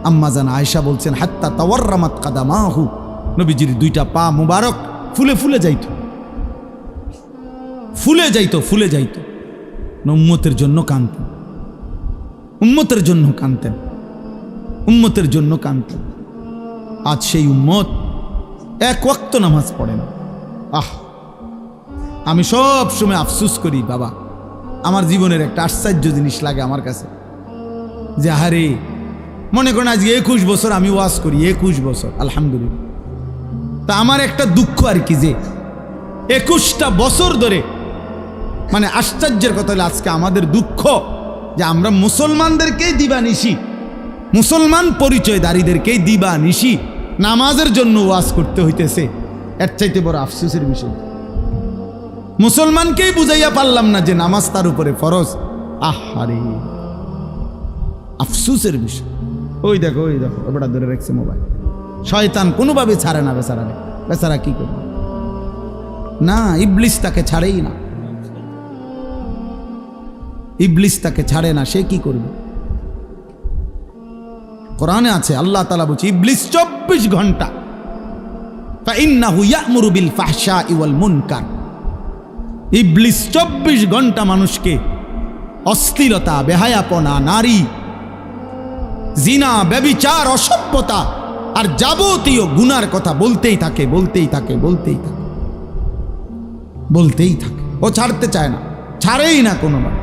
আম্মা জান আয়েশা বলছেন হাত্তা তাওয়াররামাত কাদামাহু, নবীজির 2টা পা মুবারক ফুলে ফুলে যাইত, ফুলে যাইত, ফুলে যাইত। উম্মতের জন্য কাঁদতেন, উম্মতের জন্য কাঁদতেন, উম্মতের জন্য কাঁদতেন। আজ সেই উম্মত এক ওয়াক্ত নামাজ পড়ে না। আমি সব সময় আফসোস করি বাবা, আমার জীবনের একটা আশ্চর্য জিনিস লাগে আমার কাছে, যে আরে মনে করেন আজকে 21 বছর আমি ওয়াজ করি, 21 বছর আলহামদুলিল্লাহ। তা আমার একটা দুঃখ আর কি, যে 21টা বছর ধরে, মানে আশ্চর্যের কথা হলো আজকে আমাদের দুঃখ যে আমরা মুসলমানদেরকেই দিবানিশি, মুসলমান পরিচয়দারীদেরকেই দিবানিশি নামাজের জন্য ওয়াজ করতে হইতেছে। এর চাইতে বড় আফসোসের বিষয়, মুসলমানকেই বুঝাইয়া পারলাম না যে নামাজ তার উপরে ফরজ। আহারে আফসোসের বিষয়। ওই দেখো ওটা ধরে রাখছে মোবাইল, শয়তান কোনোভাবে ছাড়ে না বেচারারে। বেচারা কি করবে? না, ইবলিস তাকে ছাড়েই না, ইবলিস তাকে ছাড়ে না, সে কি করবে? কোরআনে আছে, আল্লাহ তাআলা বলছে ইবলিস 24 ঘন্টা ফাইন্নাহু ইয়া'মুরু বিল ফাহশাই ওয়াল মুনকার। ইবলিস 24 ঘন্টা মানুষকে অশ্লীলতা, বেহায়াপনা, নারী, জিনা, ব্যভিচার, অসভ্যতা আর যাবতীয় গুনার কথা বলতেই থাকে, বলতেই থাকে, বলতেই থাকে, বলতেই থাকে। ও ছাড়তে চায় না, ছাড়েই না কোনোবার।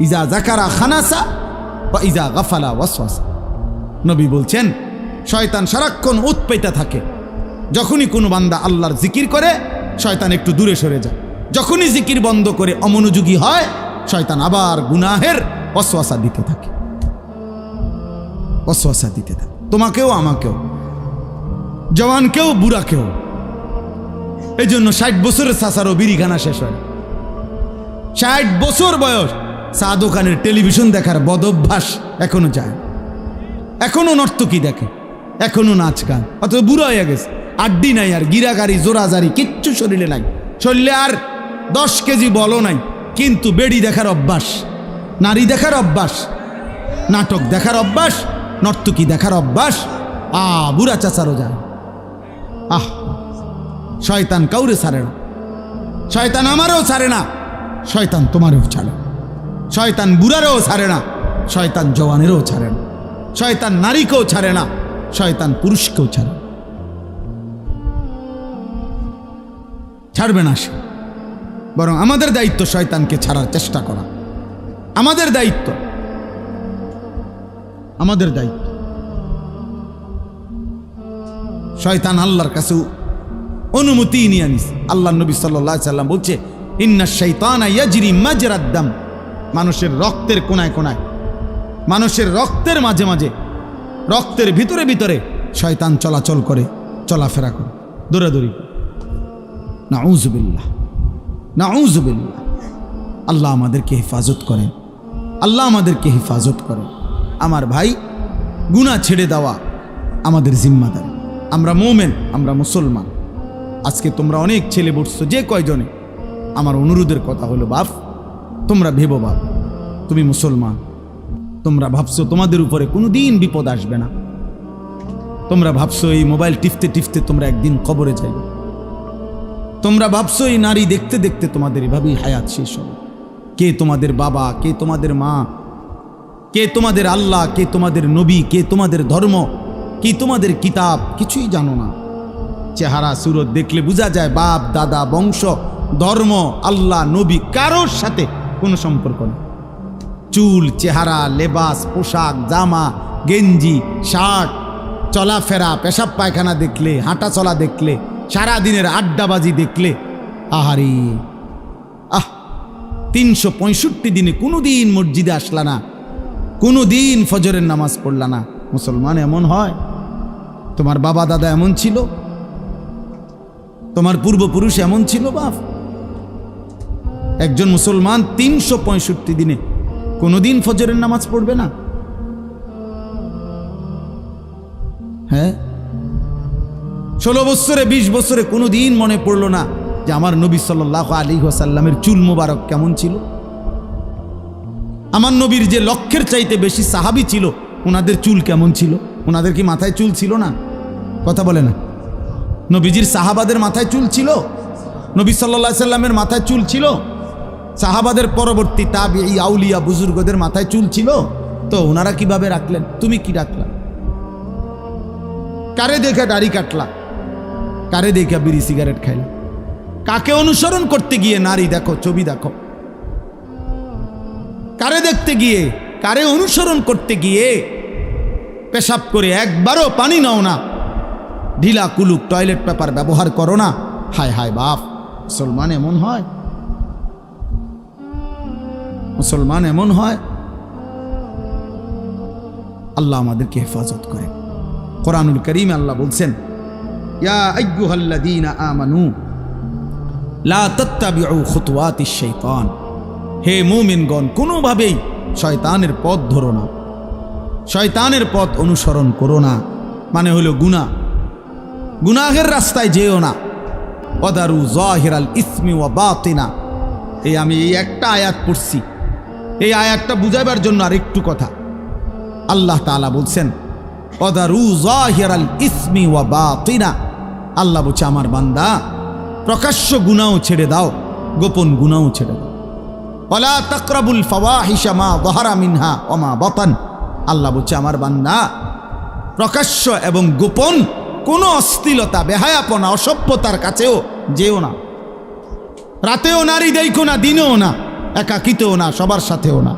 ইজা যাকারা খানাসা বা ইজা গাফালা ওয়াসওয়াসা। নবী বলছেন শয়তান সারাক্ষণ উৎপেতে থাকে। যখনই কোনো বান্দা আল্লাহর জিকির করে শয়তান একটু দূরে সরে যায়, যখনই জিকির বন্ধ করে অমনোযোগী হয় শয়তান আবার গুনাহের ওয়াসওয়াসা দিতে থাকে, ওয়াসওয়াসা দিতে থাকে, তোমাকেও আমাকেও, জওয়ানকেও বুড়াকেও। এই জন্য 60 বছরের চাচারও বিড়িখানা শেষ হয়। 60 বছর বয়স, চা দোকানের টেলিভিশন দেখার বদভ্যাস এখনো যায়, এখনো নর্তকী দেখে, এখনো নাচ গান, অথচ বুড়া হয়ে গেছে, আড্ডি নাই আর, গিরাগারি জোরাজারি কিচ্ছু শরীরে নাই, শরীরে আর 10 কেজি বলও নাই, কিন্তু বেড়ি দেখার অভ্যাস, নারী দেখার অভ্যাস, নাটক দেখার অভ্যাস, নর্তকী দেখার অভ্যাস। বুড়া চাচারও যায়। শয়তান কাউরে ছাড়ে না, শয়তান আমারও ছাড়ে না, শয়তান তোমারও ছাড়ে, শয়তান বুড়ারও ছাড়ে না, শয়তান জওয়ানেরও ছাড়ে না, শয়তান নারীকেও ছাড়ে না, শয়তান পুরুষকেও ছাড়ে, ছাড়বে না সে। বরং আমাদের দায়িত্ব শয়তানকে ছাড়ার চেষ্টা করা, আমাদের দায়িত্ব, আমাদের দায়িত্ব। শয়তান আল্লাহর কাছে অনুমতি নিয়ে আনিস। আল্লাহ নবী সাল্লাল্লাহু আলাইহি সাল্লাম বলছে ইন্না শাইতানা ইয়াজরি মাজরাদ দাম। মানুষের রক্তের কোনায় কোনায়, মানুষের রক্তের মাঝে মাঝে, রক্তের ভিতরে ভিতরে শয়তান চলাচল করে, চলাফেরা করে, দৌড়াদৌড়ি। নাউযুবিল্লাহ, নাউযুবিল্লাহ। আল্লাহ আমাদেরকে হেফাজত করেন, আল্লাহ আমাদেরকে হেফাজত করেন। আমার ভাই, গুনাহ ছেড়ে দেওয়া আমাদের জিম্মাদারি। আমরা মোমেন, আমরা মুসলমান। আজকে তোমরা অনেক ছেলে বসছো, যে কয়জনে, আমার অনুরোধের কথা হলো বাপ, তোমরা ভেবো বাপ, তুমি মুসলমান, তোমরা ভাবছো তোমাদের উপরে কোনোদিন বিপদ আসবে না, তোমরা ভাবছো এই মোবাইল টিপতে টিপতে তোমরা একদিন কবরে যাইবে, তোমরা ভাবছো এই নারী দেখতে দেখতে তোমাদের এভাবেই হায়াত শেষ হবে। কে তোমাদের বাবা, কে তোমাদের মা, কে তোমাদের আল্লাহ, কে তোমাদের নবী, কে তোমাদের ধর্ম, কি তোমাদের কিতাব, কিছুই জানো না। চেহারা সুরত দেখলে বোঝা যায় বাপ দাদা বংশ ধর্ম আল্লাহ নবী কারোর সাথে কোনো সম্পর্ক নেই। চুল চেহারা লেবাস পোশাক জামা গেঞ্জি শার্ট, চলাফেরা, পেশাব পায়খানা দেখলে, হাঁটা চলা দেখলে, সারাদিনের আড্ডাবাজি দেখলে, আহারে 365 দিনে কোনো দিন মসজিদে আসলা না, কোনো দিন ফজরের নামাজ পড়লা না। মুসলমান এমন হয়? তোমার বাবা দাদা এমন ছিল? তোমার পূর্বপুরুষ এমন ছিল? বাপ, একজন মুসলমান 365 দিনে কোনোদিন ফজরের নামাজ পড়বে না? হ্যাঁ, 16 বছরে 20 বছরে কোনোদিন মনে পড়লো না যে আমার নবী সাল্লাল্লাহু আলাইহি ওয়াসাল্লামের চুল মোবারক কেমন ছিল? আমার নবীর যে লক্ষের চাইতে বেশি সাহাবী ছিল, ওনাদের চুল কেমন ছিল? ওনাদের কি মাথায় চুল ছিল না? কথা বলে না। নবীজির সাহাবাদের মাথায় চুল ছিল? নবী সাল্লাল্লাহু আলাইহি সাল্লামের মাথায় চুল ছিল? সাহাবাদের পরবর্তী তাবিঈ আউলিয়া বুজুর্গদের মাথায় চুল ছিল? তো ওনারা কিভাবে রাখলেন? তুমি কি রাখলা? কারে দেখে দাড়ি কাটলা? কারে দেখে বিড়ি সিগারেট খাইলা? কাকে অনুসরণ করতে গিয়ে নারী দেখো, ছবি দেখো? কারে দেখতে গিয়ে, কারে অনুসরণ করতে গিয়ে পেশাব করে একবারও পানি নাও না, ঢিলা কুলুক টয়লেট পেপার ব্যবহার করো না? হায় হায় বাপ, মুসলমান এমন হয়? মুসলমান এমন হয়? আল্লাহ আমাদেরকে হেফাজত করে। কোরআনুল কারীমে আল্লাহ বলছেন, ইয়া আইয়ুহাল্লাযীনা আমানু লা তাত্তাবিউ খুতুওয়াতিশ শাইতান, হে মুমিনগণ, কোনোভাবেই শয়তানের পথ ধরো না, শয়তানের পথ অনুসরণ করো না। মানে হলো গুনাহ, গুনাহের রাস্তায় যেও না। ওয়াদারু যাহিরাল ইসমি ওয়া বাতিনা, আমি এই একটা আয়াত পড়ছি, এই আয়াতটা বুঝাবার জন্য আর একটু কথা। আল্লাহ তাআলা বলছেন, ওয়াদারু যাহিরাল ইসমি ওয়া বাতিনা, আল্লাহ বলছে আমার বান্দা প্রকাশ্য গুনাহও ছেড়ে দাও, গোপন গুনাহও ছেড়ে দাও। ওয়ালা তাকরাবুল ফাওয়াহিশা মা যাহারা মিনহা ওয়া মা বাতান, আল্লাহ বলছে আমার বান্দা প্রকাশ্য এবং গোপন কোনো অশ্লীলতা, বেহায়াপনা, অসভ্যতার কাছেও যেও না। রাতেও নারী দেখো না, দিনেও না, একাকিতেও না, সবার সাথেও না,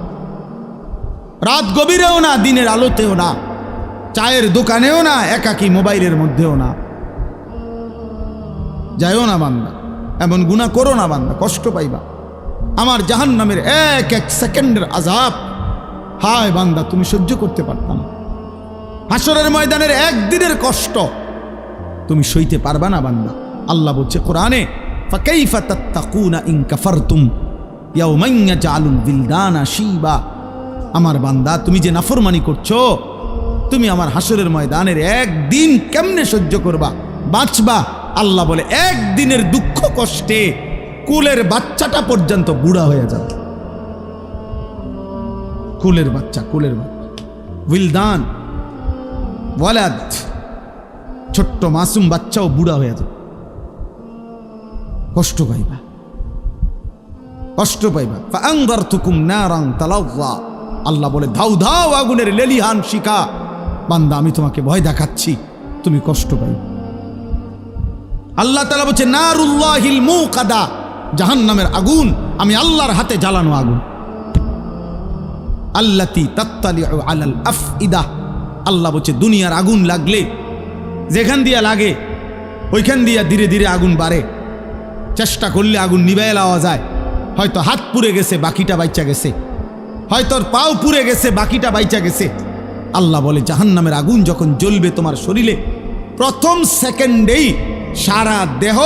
রাত গভীরেও না, দিনের আলোতেও না, চায়ের দোকানেও না, একাকি মোবাইলের মধ্যেও না। যাইও না বান্দা, এমন গুনাহ করো না বান্দা, কষ্ট পাইবা। আমার জাহান্নামের এক এক সেকেন্ডের আযাব, হায় বান্দা তুমি সহ্য করতে পারতাম। হাসরের ময়দানের একদিনের কষ্ট তুমি সইতে পারবা না বান্দা। আল্লাহ বলছে কোরআনে, ফাকাইফা তাত্তাকুনা ইন কাফারতুম ইয়াওমান ইয়াজআলুল বিলদানা শিবা, আমার বান্দা তুমি যে নাফরমানি করছো, তুমি আমার হাসরের ময়দানের একদিন কেমনে সহ্য করবা, বাঁচবা? আল্লাহ বলে একদিনের দুঃখ কষ্টে কুলের বাচ্চাটা পর্যন্ত বুড়া হয়ে যাবে। কুলের বাচ্চা, কুলের বাচ্চা, উইলদান, ওয়ালাদ, ছোট্ট মাসুম বাচ্চাও বুড়া হয়ে যাবে। কষ্ট পাইবা, কষ্ট পাইবা। ফাআনযারতুকুম নারান তালাযযা, আল্লাহ বলে ধাউ ধাউ আগুনের লেলিহান শিখা, বান্দা আমি তোমাকে ভয় দেখাচ্ছি, তুমি কষ্ট পাইবা। আল্লাহ তাআলা বলছে নারুল্লাহিল মুকাদা, জাহান্নামের আগুন আমি আল্লাহর হাতে জ্বালানো আগুন। আল্লাতী তাত্তালিউ আলাল আফইদা, আল্লাহ বলছে দুনিয়ার আগুন লাগলে যেখান দিয়া লাগে ওইখান দিয়া ধীরে ধীরে আগুন বাড়ে। চেষ্টা করলে আগুন নিভাইয়া লওয়া যায়। হয়তো হাত পুড়ে গেছে, বাকিটা বাইচা গেছে, হয়তো পাও পুড়ে গেছে, বাকিটা বাইচা গেছে। আল্লাহ বলে জাহান্নামের আগুন যখন জ্বলবে তোমার শরীরে, প্রথম সেকেন্ডেই সারা দেহ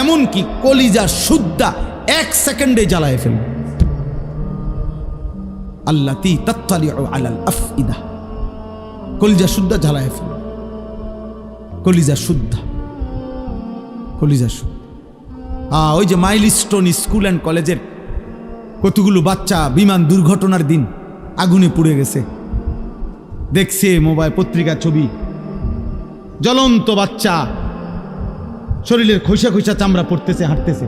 এমনকি কলিজা সুদ্ধা এক সেকেন্ডে জ্বালায় ফেলবে। আল্লাতী তাত্তালিউ আলাল আফইদা, কলিজা শুদ্ধা জ্বালায় ফেলবে, কলিজা শুদ্ধা, কলিজা শুদ্ধা। ওই যে মাইলস্টোন স্কুল অ্যান্ড কলেজের কতগুলো বাচ্চা বিমান দুর্ঘটনার দিন আগুনে পুড়ে গেছে, দেখছে মোবাইল পত্রিকা ছবি, জ্বলন্ত বাচ্চা, শরীরের খোসা খোসা চামড়া পড়তেছে, হাঁটতেছে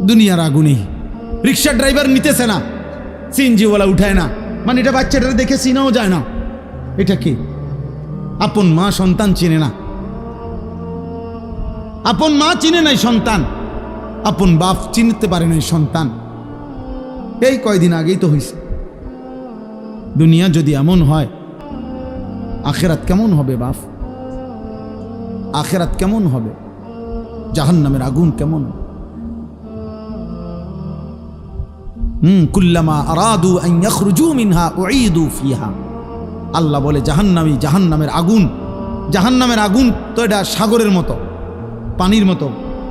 দুনিয়ার আগুনে। রিক্সা ড্রাইভার নিতেছে না, সিএনজিওয়ালা উঠায় না, মানে এটা বাচ্চাটা দেখে চিনাও যায় না এটা কি। আপন মা সন্তান চিনে না, আপন মা চিনে নাই সন্তান, আপন বাপ চিনতে পারে নাই সন্তান। এই কয়দিন আগেই তো হয়েছে, দুনিয়া যদি এমন হয়, আখেরাত কেমন হবে বাপ? আখেরাত কেমন হবে? জাহান্নামের আগুন কেমন? কুল্লামা আরাদু আন ইয়াখরুজু মিনহা উঈদু ফিহা। আল্লাহ বলে জাহান্নামের আগুন তো এটা সাগরের মতো, পানির মতো,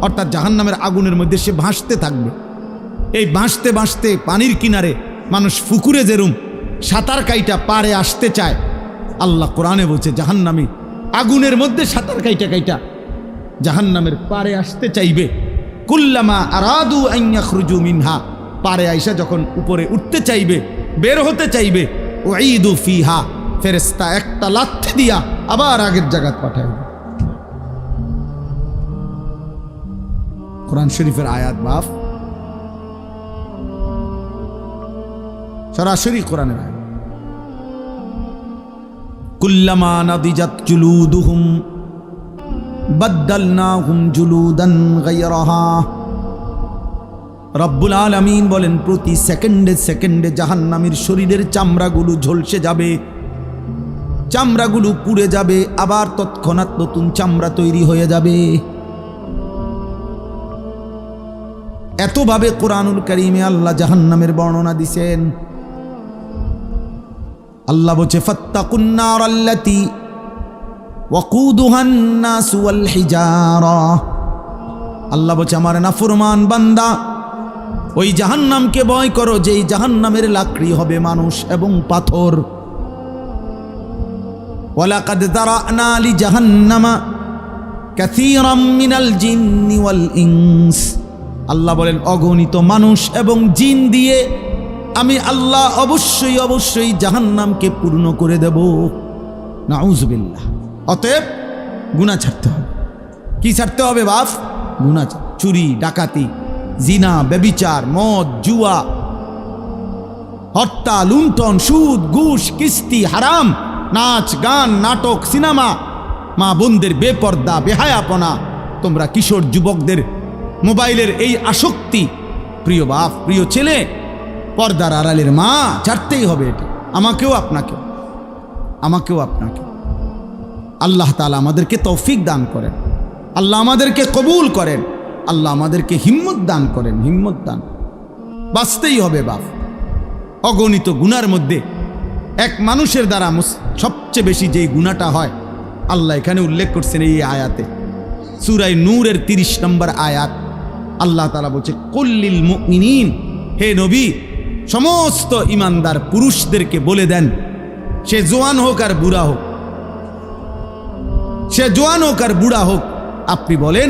অর্থাৎ জাহান্নামের আগুনের মধ্যে সে ভাসতে থাকবে। এই ভাসতে ভাসতে পানির কিনারে মানুষ পুকুরে যেরুম সাঁতার কাইটা পারে আসতে চায়, আল্লাহ কোরআনে বলছে জাহান্নামী আগুনের মধ্যে সাঁতার কাইটা জাহান্নামের পারে আসতে চাইবে। কুল্লামা আরাদু আন ইয়াখরুজু মিনহা, পারে আইসা যখন উপরে উঠতে চাইবে, বের হতে চাইবে, উঈদু ফিহা, ফেরেশতা একটা লাথি দিয়া আবার আগের জায়গায় পাঠায়। কোরআন শরীফের আয়াত বাপ, সরাসরি কোরআনের আয়াত। কুল্লামা নাদিজাত জুলুদুহুম বাদদালনাহুম জুলুদান গায়রাহা। রব্বুল আলামিন বলেন প্রতি সেকেন্ডে সেকেন্ডে জাহান্নামীর শরীরের চামড়াগুলো ঝলসে যাবে, চামড়াগুলো পুড়ে যাবে, আবার তৎক্ষণাৎ নতুন চামড়া তৈরি হয়ে যাবে। এতভাবে কোরআনুল কারীমে আল্লাহ জাহান্নামের বর্ণনা দিছেন। আল্লাহ বলছে ফাত্তাকুন নারাল্লাতী ওয়াকুদুহান নাস ওয়াল হিজারা। আল্লাহ বলছে আমার নাফরমান বান্দা, ওই জাহান্নামকে ভয় করো যেই জাহান্নামের লাকড়ি হবে মানুষ এবং পাথর। ওয়ালাকাদ যারানা লিজাহান্নামা কাসীরাম মিনাল জিন্নি ওয়াল ইনস। আল্লাহ বলেন অগণিত মানুষ এবং জিন দিয়ে আমি আল্লাহ অবশ্যই জাহান্নামকে পূর্ণ করে দেব। নাউযুবিল্লাহ। অতএব গুনাহ ছাড়তে হবে। কি ছাড়তে হবে বাপ? গুনাহ, চুরি, ডাকাতি, জিনা, ব্যভিচার, মদ, জুয়া, হত্যা, লুণ্ঠন, সুদ, ঘুষ, কিস্তি, হারাম, নাচ, গান, নাটক, সিনেমা, মা বোনদের বেপর্দা, বেহায়াপনা, তোমরা কিশোর যুবকদের মোবাইলের এই আসক্তি, প্রিয় বাপ, প্রিয় ছেলে, পর্দার আড়ালের মা, ছাড়তেই হবে এটা। আমাকেও আপনাকে। আল্লাহ তাআলা আমাদেরকে তৌফিক দান করেন, আল্লাহ আমাদেরকে কবুল করেন, আল্লাহ আমাদেরকে হিম্মত দান করেন, হিম্মত দান। বাঁচতেই হবে বাপ। অগণিত গুনার মধ্যে এক মানুষের দ্বারা সবচেয়ে বেশি যেই গুনাহটা হয় আল্লাহ এখানে উল্লেখ করছেন এই আয়াতে, সূরা নূরের 30 নম্বর আয়াত। আল্লাহ তাআলা বলছে কুল্লিল মুমিনিন, হে নবী সমস্ত ইমানদার পুরুষদেরকে বলে দেন, সে জওয়ান হোক আর বুড়া হোক, আপনি বলেন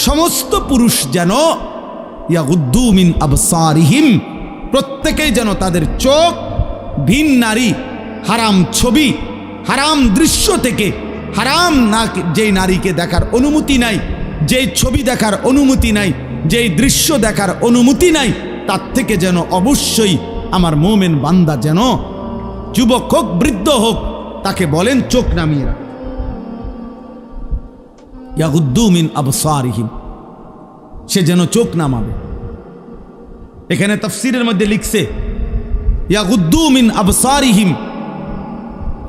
সমস্ত পুরুষ যেন ইয়াগুদ্দু মিন আবসারিহিম, প্রত্যেকেই যেন তাদের চোখ ভিন নারী, হারাম ছবি, হারাম দৃশ্য থেকে, হারাম না যেই নারীকে দেখার অনুমতি নাই, যেই ছবি দেখার অনুমতি নাই, যেই দৃশ্য দেখার অনুমতি নাই, তার থেকে যেন অবশ্যই আমার মুমিন বান্দা যেন যুবক হোক বৃদ্ধ হোক তাকে বলেন চোখ নামিয়ে রাখ। ইয়াগুদ্দু মিন আবসারিহিম, সে যেন চোখ নামাবে। এখানে তাফসীরের মধ্যে লিখছে ইয়াগুদ্দু মিন আবসারিহিম,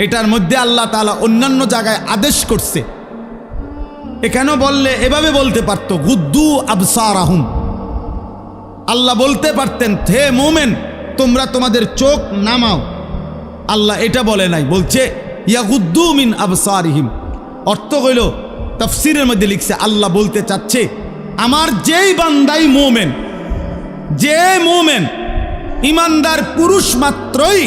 এটার মধ্যে আল্লাহ তাআলা অন্যান্য জায়গায় আদেশ করছে। এখানে বললে এভাবে বলতে পারত গুদ্দু আবসারাহুম, আল্লাহ বলতে পারতেন হে মুমিন তোমরা তোমাদের চোখ নামাও। আল্লাহ এটা বলে নাই, বলছে ইয়াগুদ্দু মিন আবসারিহিম। অর্থ হইল তাফসীরের মধ্যে লিখছে আল্লাহ বলতে চাচ্ছে আমার যেই বান্দাই মুমিন, যে মুমিন ইমানদার পুরুষ মাত্রই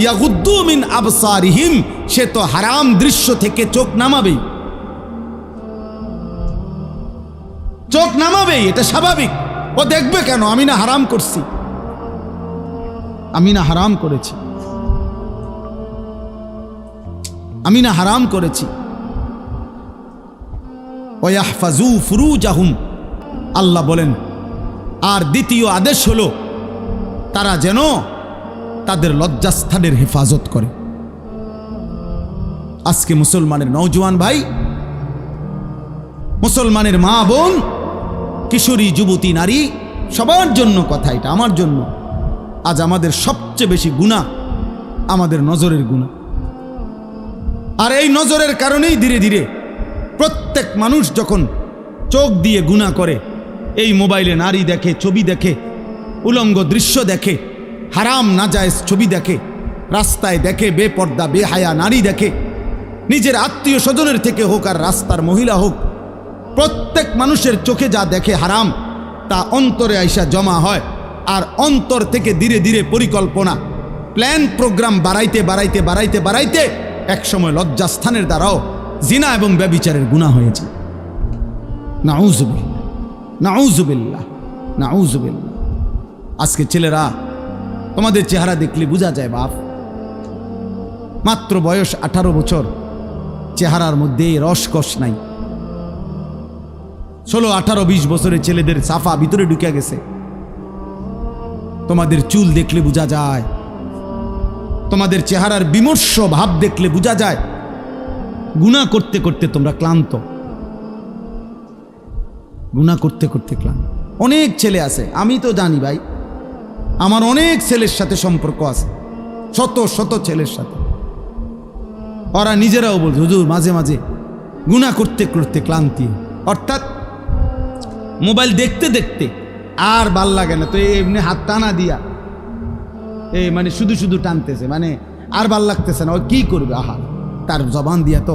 ইয়াগুদ্দু মিন আবসারিহিম, সে তো হারাম দৃশ্য থেকে চোখ নামাবেই, এটা স্বাভাবিক। ও দেখবে কেন? আমি না হারাম করছি, আমি না হারাম করেছি। ওয়াহফাজু ফুরুজাহুম, আল্লাহ বলেন আর দ্বিতীয় আদেশ হলো তারা যেন তাদের লজ্জাস্থানের হেফাজত করে। আজকে মুসলমানের নওজোয়ান ভাই, মুসলমানের মা বোন, কিশোরী যুবতী নারী, সবার জন্য কথা এটা, আমার জন্য। আজ আমাদের সবচেয়ে বেশি গুনাহ আমাদের নজরের গুনাহ। আর এই নজরের কারণেই ধীরে ধীরে প্রত্যেক মানুষ যখন চোখ দিয়ে গুনাহ করে, এই মোবাইলে নারী দেখে, ছবি দেখে, উলঙ্গ দৃশ্য দেখে, হারাম নাজায়েজ ছবি দেখে, রাস্তায় দেখে বেপর্দা বেহায়া নারী দেখে, নিজের আত্মীয় স্বজনের থেকে হোক আর রাস্তার মহিলা হোক, প্রত্যেক মানুষের চোখে যা দেখে হারাম, তা অন্তরে আইসা জমা হয়। আর অন্তর থেকে ধীরে ধীরে পরিকল্পনা, প্ল্যান, প্রোগ্রাম বাড়াইতে বাড়াইতে বাড়াইতে বাড়াইতে একসময় লজ্জাস্থানের দ্বারাও জিনা এবং ব্যভিচারের গুনাহ হয়েছে। নাউজুবিল্লাহ, নাউজুবিল্লাহ, নাউজুবিল্লাহ। আজকে ছেলেরা, তোমাদের চেহারা দেখলে বোঝা যায় বাপ, মাত্র বয়স 18 বছর, চেহারার মধ্যে রসকস নাই। 16, 18, 20 বছরের ছেলেদের সাফা ভিতরে ঢুকে গেছে। তোমাদের চুল দেখলে বোঝা যায়, তোমাদের চেহারার বিমর্ষ ভাব দেখলে বোঝা যায় গুনাহ করতে করতে তোমরা ক্লান্ত, গুনাহ করতে করতে ক্লান্ত। অনেক ছেলে আছে, আমি তো জানি ভাই, আমার অনেক ছেলের সাথে সম্পর্ক আছে, শত শত ছেলের সাথে। ওরা নিজেরাও বলছে, হুজুর মাঝে মাঝে গুনাহ করতে করতে ক্লান্তি, অর্থাৎ মোবাইল দেখতে দেখতে আর ভাল লাগে না, তো এমনি হাত টানা দিয়া এই মানে শুধু শুধু টানতেছে, মানে আর ভাল লাগতেছে না, ও কি করবে? আহা, তার জবান দিয়া তো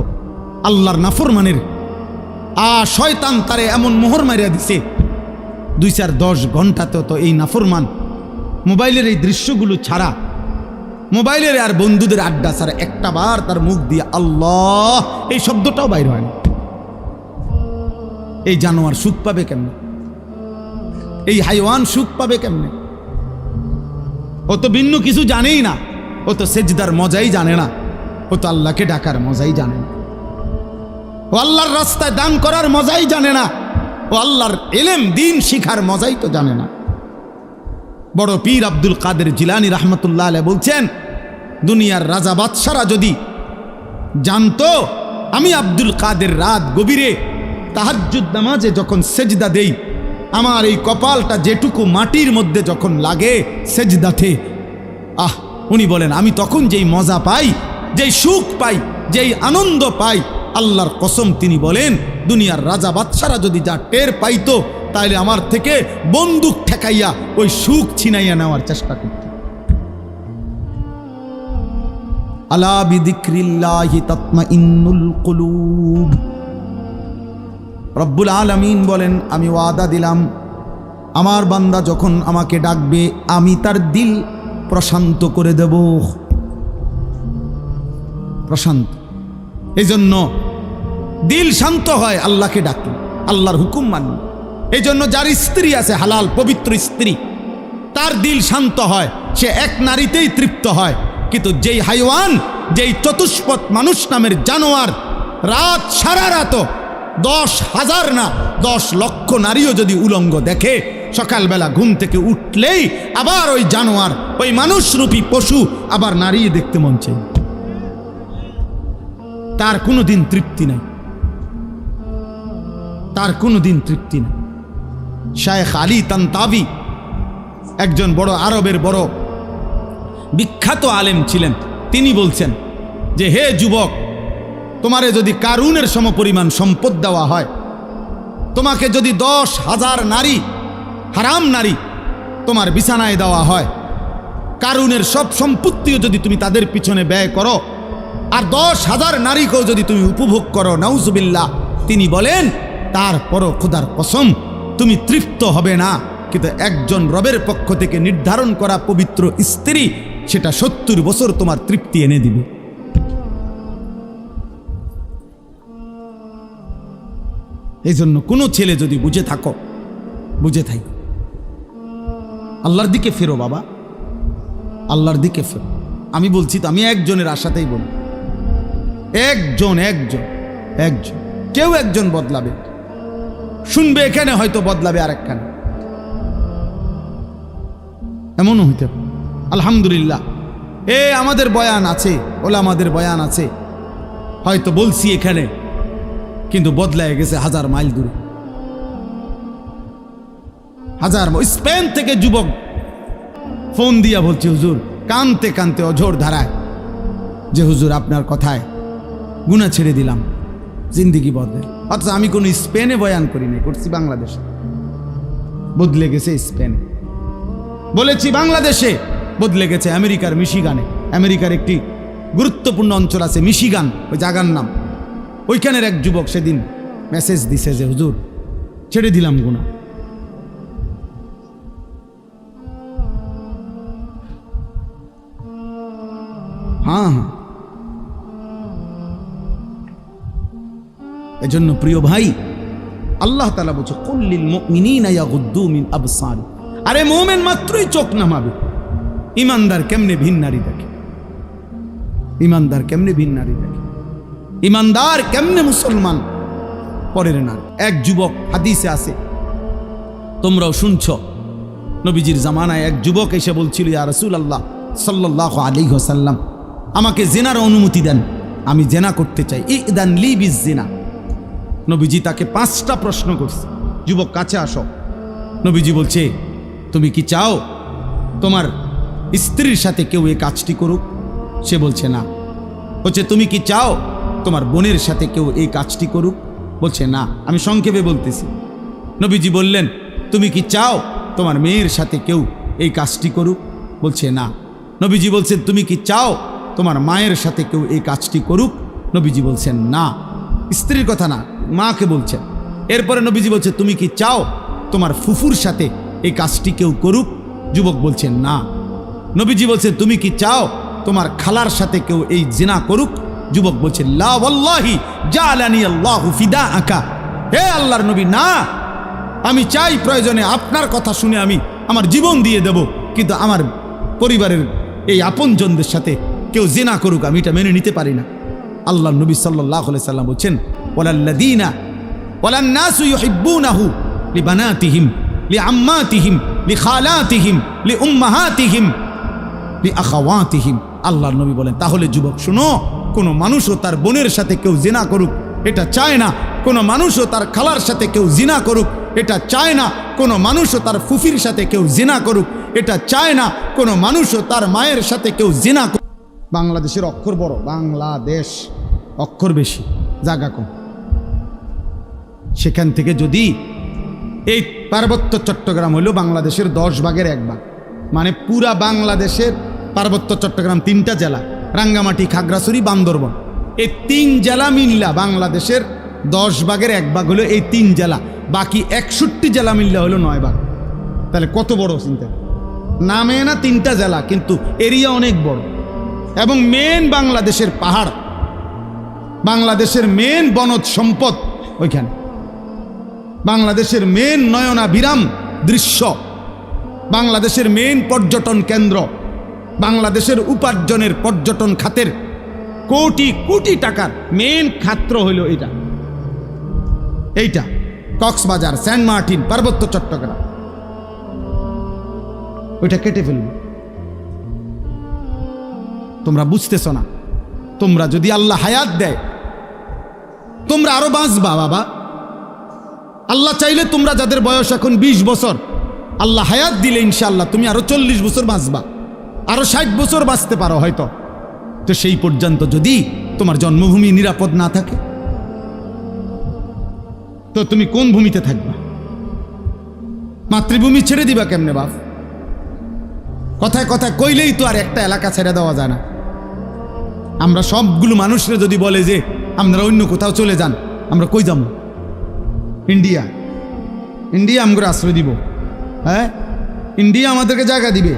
আল্লাহর নাফরমানের শয়তান তারে এমন মোহর মারিয়া দিছে, 2-4-10 ঘন্টাতেও তো এই নাফরমান মোবাইলের এই দৃশ্যগুলো ছাড়া, মোবাইলের আর বন্ধুদের আড্ডা ছাড়া একটা বার তার মুখ দিয়ে আল্লাহ এই শব্দটাও বাইর হয় না। এই জানোয়ার সুখ পাবে কেমনে? এই হাইওয়ান সুখ পাবে কেমনে? ও তো ভিন্ন কিছু জানেই না, ও তো সেজদার মজাই জানে না, ও তো আল্লাহকে ডাকার মজাই জানে না, ও আল্লাহর রাস্তায় দান করার মজাই জানে না, ও আল্লাহর ইলম দিন শিখার মজাই তো জানে না। বড় পীর আব্দুল কাদের জিলানী রাহমাতুল্লাহ আলাইহি বলছেন, দুনিয়ার রাজা বাদশারা যদি জানতো আমি আব্দুল কাদের রাত গভীরে তাহাজ্জুদ নামাজে যখন সেজদা দেই, আমার এই কপালটা যেটুকু মাটির মধ্যে যখন লাগে সেজদাতে, উনি বলেন আমি তখন যেই মজা পাই, যেই সুখ পাই, যেই আনন্দ পাই, আল্লাহর কসম তিনি বলেন দুনিয়ার রাজা বাদশারা যদি যা টের পাইতো, তাইলে আমার থেকে বন্দুক ঠেকাইয়া ওই সুখ ছিনাইয়া নেওয়ার চেষ্টা করত। আলা বিযিকরিল্লাহি তাতমাইন্নুল কুলুব। রব্বুল আলামিন বলেন, আমি ওয়াদা দিলাম আমার বান্দা যখন আমাকে ডাকবে আমি তার দিল প্রশান্ত করে দেব, প্রশান্ত। এই জন্য দিল শান্ত হয় আল্লাহকে ডাকলে, আল্লাহর হুকুম মানলে। এই জন্য যার স্ত্রী আছে হালাল পবিত্র স্ত্রী, তার দিল শান্ত হয়, সে এক নারীতেই তৃপ্ত হয়। কিন্তু যেই হাইওয়ান, যেই চতুষ্পদ মানুষ নামের জানোয়ার, রাত সারা রাত 10,000 না 10 লক্ষ নারীও যদি উলঙ্গ দেখে, সকালবেলা ঘুম থেকে উঠলেই আবার ওই জানোয়ার, ওই মানুষরূপী পশু আবার নারী দেখতে মন চাই, তার কোনো দিন তৃপ্তি নাই, তার কোনো দিন তৃপ্তি নাই। শায়েখ আলী তানতাবি একজন বড় আরবের বড় বিখ্যাত আলেম ছিলেন। তিনি বলছেন যে, হে যুবক, তোমারে যদি কারুনের সমপরিমাণ সম্পদ দেওয়া হয়, তোমাকে যদি 10,000 নারী, হারাম নারী তোমার বিছানায় দেওয়া হয়, কারুনের সব সম্পত্তিও যদি তুমি তাদের পিছনে ব্যয় করো, আর 10,000 নারীকেও যদি তুমি উপভোগ করো, নাউজুবিল্লাহ, তিনি বলেন তারপরও খোদার কসম তুমি তৃপ্ত হবে না। কিন্তু একজন রবের পক্ষ থেকে নির্ধারণ করা পবিত্র স্ত্রী, সেটা 70 বছর তোমার তৃপ্তি এনে দিবে। এই জন্য কোনো ছেলে যদি বুঝে থাকো, বুঝে থাকো, আল্লাহর দিকে ফেরো বাবা, আল্লাহর দিকে ফেরো। আমি বলছি তো, আমি একজনের আশাতেই বলি, একজন কেউ একজন বদলাবে, শুনবে এখানে, হয়তো বদলাবে আরেকখানে, এমনও হইতে পারে। আলহামদুলিল্লাহ, আমাদের বয়ান আছে, ওলামাদের বয়ান আছে, হয়তো বলছি এখানে, কিন্তু বদলায় গেছে 1000 মাইল দূরে, 1000 স্পেন থেকে যুবক ফোন দিয়া বলছে, হুজুর কানতে কানতে অঝোর ধারায় যে হুজুর আপনার কথায় গুনাহ ছেড়ে দিলাম, জিন্দিগি বদলে। অথচ আমি কোনো স্পেনে বয়ান করি নাই, করছি বাংলাদেশে। বদলে গেছে স্পেনে, বলেছি বাংলাদেশে, বদলে গেছে আমেরিকার মিশিগানে। আমেরিকার একটি গুরুত্বপূর্ণ অঞ্চল আছে মিশিগান, ওই জায়গার নাম। ওইখানের এক যুবক সেদিন মেসেজ দিছে যে হুজুর ছেড়ে দিলাম গুনাহ। হ্যাঁ, এজন্য প্রিয় ভাই, আল্লাহ তাআলা বলছে কুল্লিল মুমিনিনা ইয়াগুদ্দু মিন আবসারি। আরে মুমিন মাত্রই চোখ নামাবে। ইমানদার কেমনে ভিন নারী দেখে? ইমানদার কেমনে ভিন নারী দেখে? ইমানদার কেমনে মুসলমান পরের নারী? এক যুবক, হাদিসে আছে, তোমরাও শুনছ, নবীজির জামানায় এক যুবক এসে বলছিল, ইয়া রাসূলুল্লাহ সাল্লাল্লাহু আলাইহি ওয়াসাল্লাম, আমাকে জিনার অনুমতি দেন, আমি জিনা করতে চাই, ইদান লি বিজিনা। নবীজি তাকে 5টা প্রশ্ন করছে, যুবক কাছে আসো। নবীজি বলছে, তুমি কি চাও তোমার স্ত্রীর সাথে কেউ এই কাজটি করুক? সে বলছে না। বলছে, তুমি কি চাও তোমার বোনের সাথে কেউ এই কাজটি করুক? বলছে না। আমি সংক্ষেপে বলতেছি। নবীজি বললেন, তুমি কি চাও তোমার মেয়ের সাথে কেউ এই কাজটি করুক? বলছে না। নবীজি বলছেন, তুমি কি চাও তোমার মায়ের সাথে কেউ এই কাজটি করুক? নবীজি বলছেন না। স্ত্রীর কথা না, মাকে বলছেন। এরপরে নবীজি বলছে, তুমি কি চাও তোমার ফুফুর সাথে এই কাজটি কেউ করুক? যুবক বলছেন না। নবীজি বলছেন, তুমি কি চাও তোমার খালার সাথে কেউ এই জিনা করুক? যুবক বলছে, লা ওয়াল্লাহি জালানি আল্লাহু ফিদাআকা। হে আল্লাহর নবী, না, আমি চাই প্রয়োজনে আপনার কথা শুনে আমি আমার জীবন দিয়ে দেব, কিন্তু আমার পরিবারের এই আপনজনদের সাথে কেউ জিনা করুক আমি এটা মেনে নিতে পারি না। আল্লাহর নবী সাল্লাল্লাহু আলাইহি সাল্লাম বলছেন, ওয়ালাল্লাযীনা ওয়ালান্নাসু ইউহিব্বুনাহু লিবানাতিহিম লিআম্মাতিহিম লিখালাতিহিম লিউম্মাহাতিহিম লিআখাওয়াতিহিম। আল্লাহর নবী বলেন, তাহলে যুবক শুনো, কোনো মানুষও তার বোনের সাথে কেউ জিনা করুক এটা চায় না। কোনো মানুষও তার খালার সাথে কেউ জিনা করুক এটা চায় না। কোনো মানুষও তার ফুফির সাথে কেউ জিনা করুক এটা চায় না। কোনো মানুষও তার মায়ের সাথে কেউ জিনা করুক। বাংলাদেশের অক্ষর বড়, বাংলাদেশ অক্ষর বেশি, জায়গা কম। সেখান থেকে যদি এই পার্বত্য চট্টগ্রাম হলো বাংলাদেশের 10 ভাগের 1 ভাগ, মানে পুরা বাংলাদেশের পার্বত্য চট্টগ্রাম 3টা জেলা, রাঙ্গামাটি, খাগড়াছড়ি, বান্দরবন, এই 3 জেলা মিল্লা বাংলাদেশের 10 ভাগের 1 ভাগ হলো এই 3 জেলা। বাকি 61 জেলা মিল্লা হলো 9 ভাগ। তাহলে কত বড় চিন্তা! নামে না 3টা জেলা, কিন্তু এরিয়া অনেক বড়। এবং মেন বাংলাদেশের পাহাড়, বাংলাদেশের মেন বনজ সম্পদ ওইখানে, বাংলাদেশের মেন নয়নাভিরাম দৃশ্য, বাংলাদেশের মেন পর্যটন কেন্দ্র, বাংলাদেশের উপার্জনের পর্যটন খাতের কোটি কোটি টাকার মেন খাত্র হইল এইটা কক্সবাজার, সেন্ট মার্টিন, পার্বত্য চট্টগ্রাম। ওইটা কেটে ফেলবে। তোমরা বুঝতেছ না। তোমরা যদি আল্লাহ হায়াত দেয়, তোমরা আরো বাঁচবা বাবা। আল্লাহ চাইলে তোমরা যাদের বয়স এখন 20 বছর, আল্লাহ হায়াত দিলে ইনশাআল্লাহ তুমি আরো 40 বছর বাঁচবা, আরো 60 বছর বাঁচতে পারো হয়তো। তো সেই পর্যন্ত যদি তোমার জন্মভূমি নিরাপদ না থাকে, তো তুমি কোন ভূমিতে থাকবা? মাতৃভূমি ছেড়ে দিবা কেমনে বাপ? কথায় কথায় কইলেই তো আর একটা এলাকা ছেড়ে দেওয়া যায় না। আমরা সবগুলো মানুষরা যদি বলে যে আমরা অন্য কোথাও চলে যান, আমরা কই যাবো? ইন্ডিয়া, ইন্ডিয়া আমগরে আশ্রয় দিব? হ্যাঁ, ইন্ডিয়া আমাদেরকে জায়গা দিবে?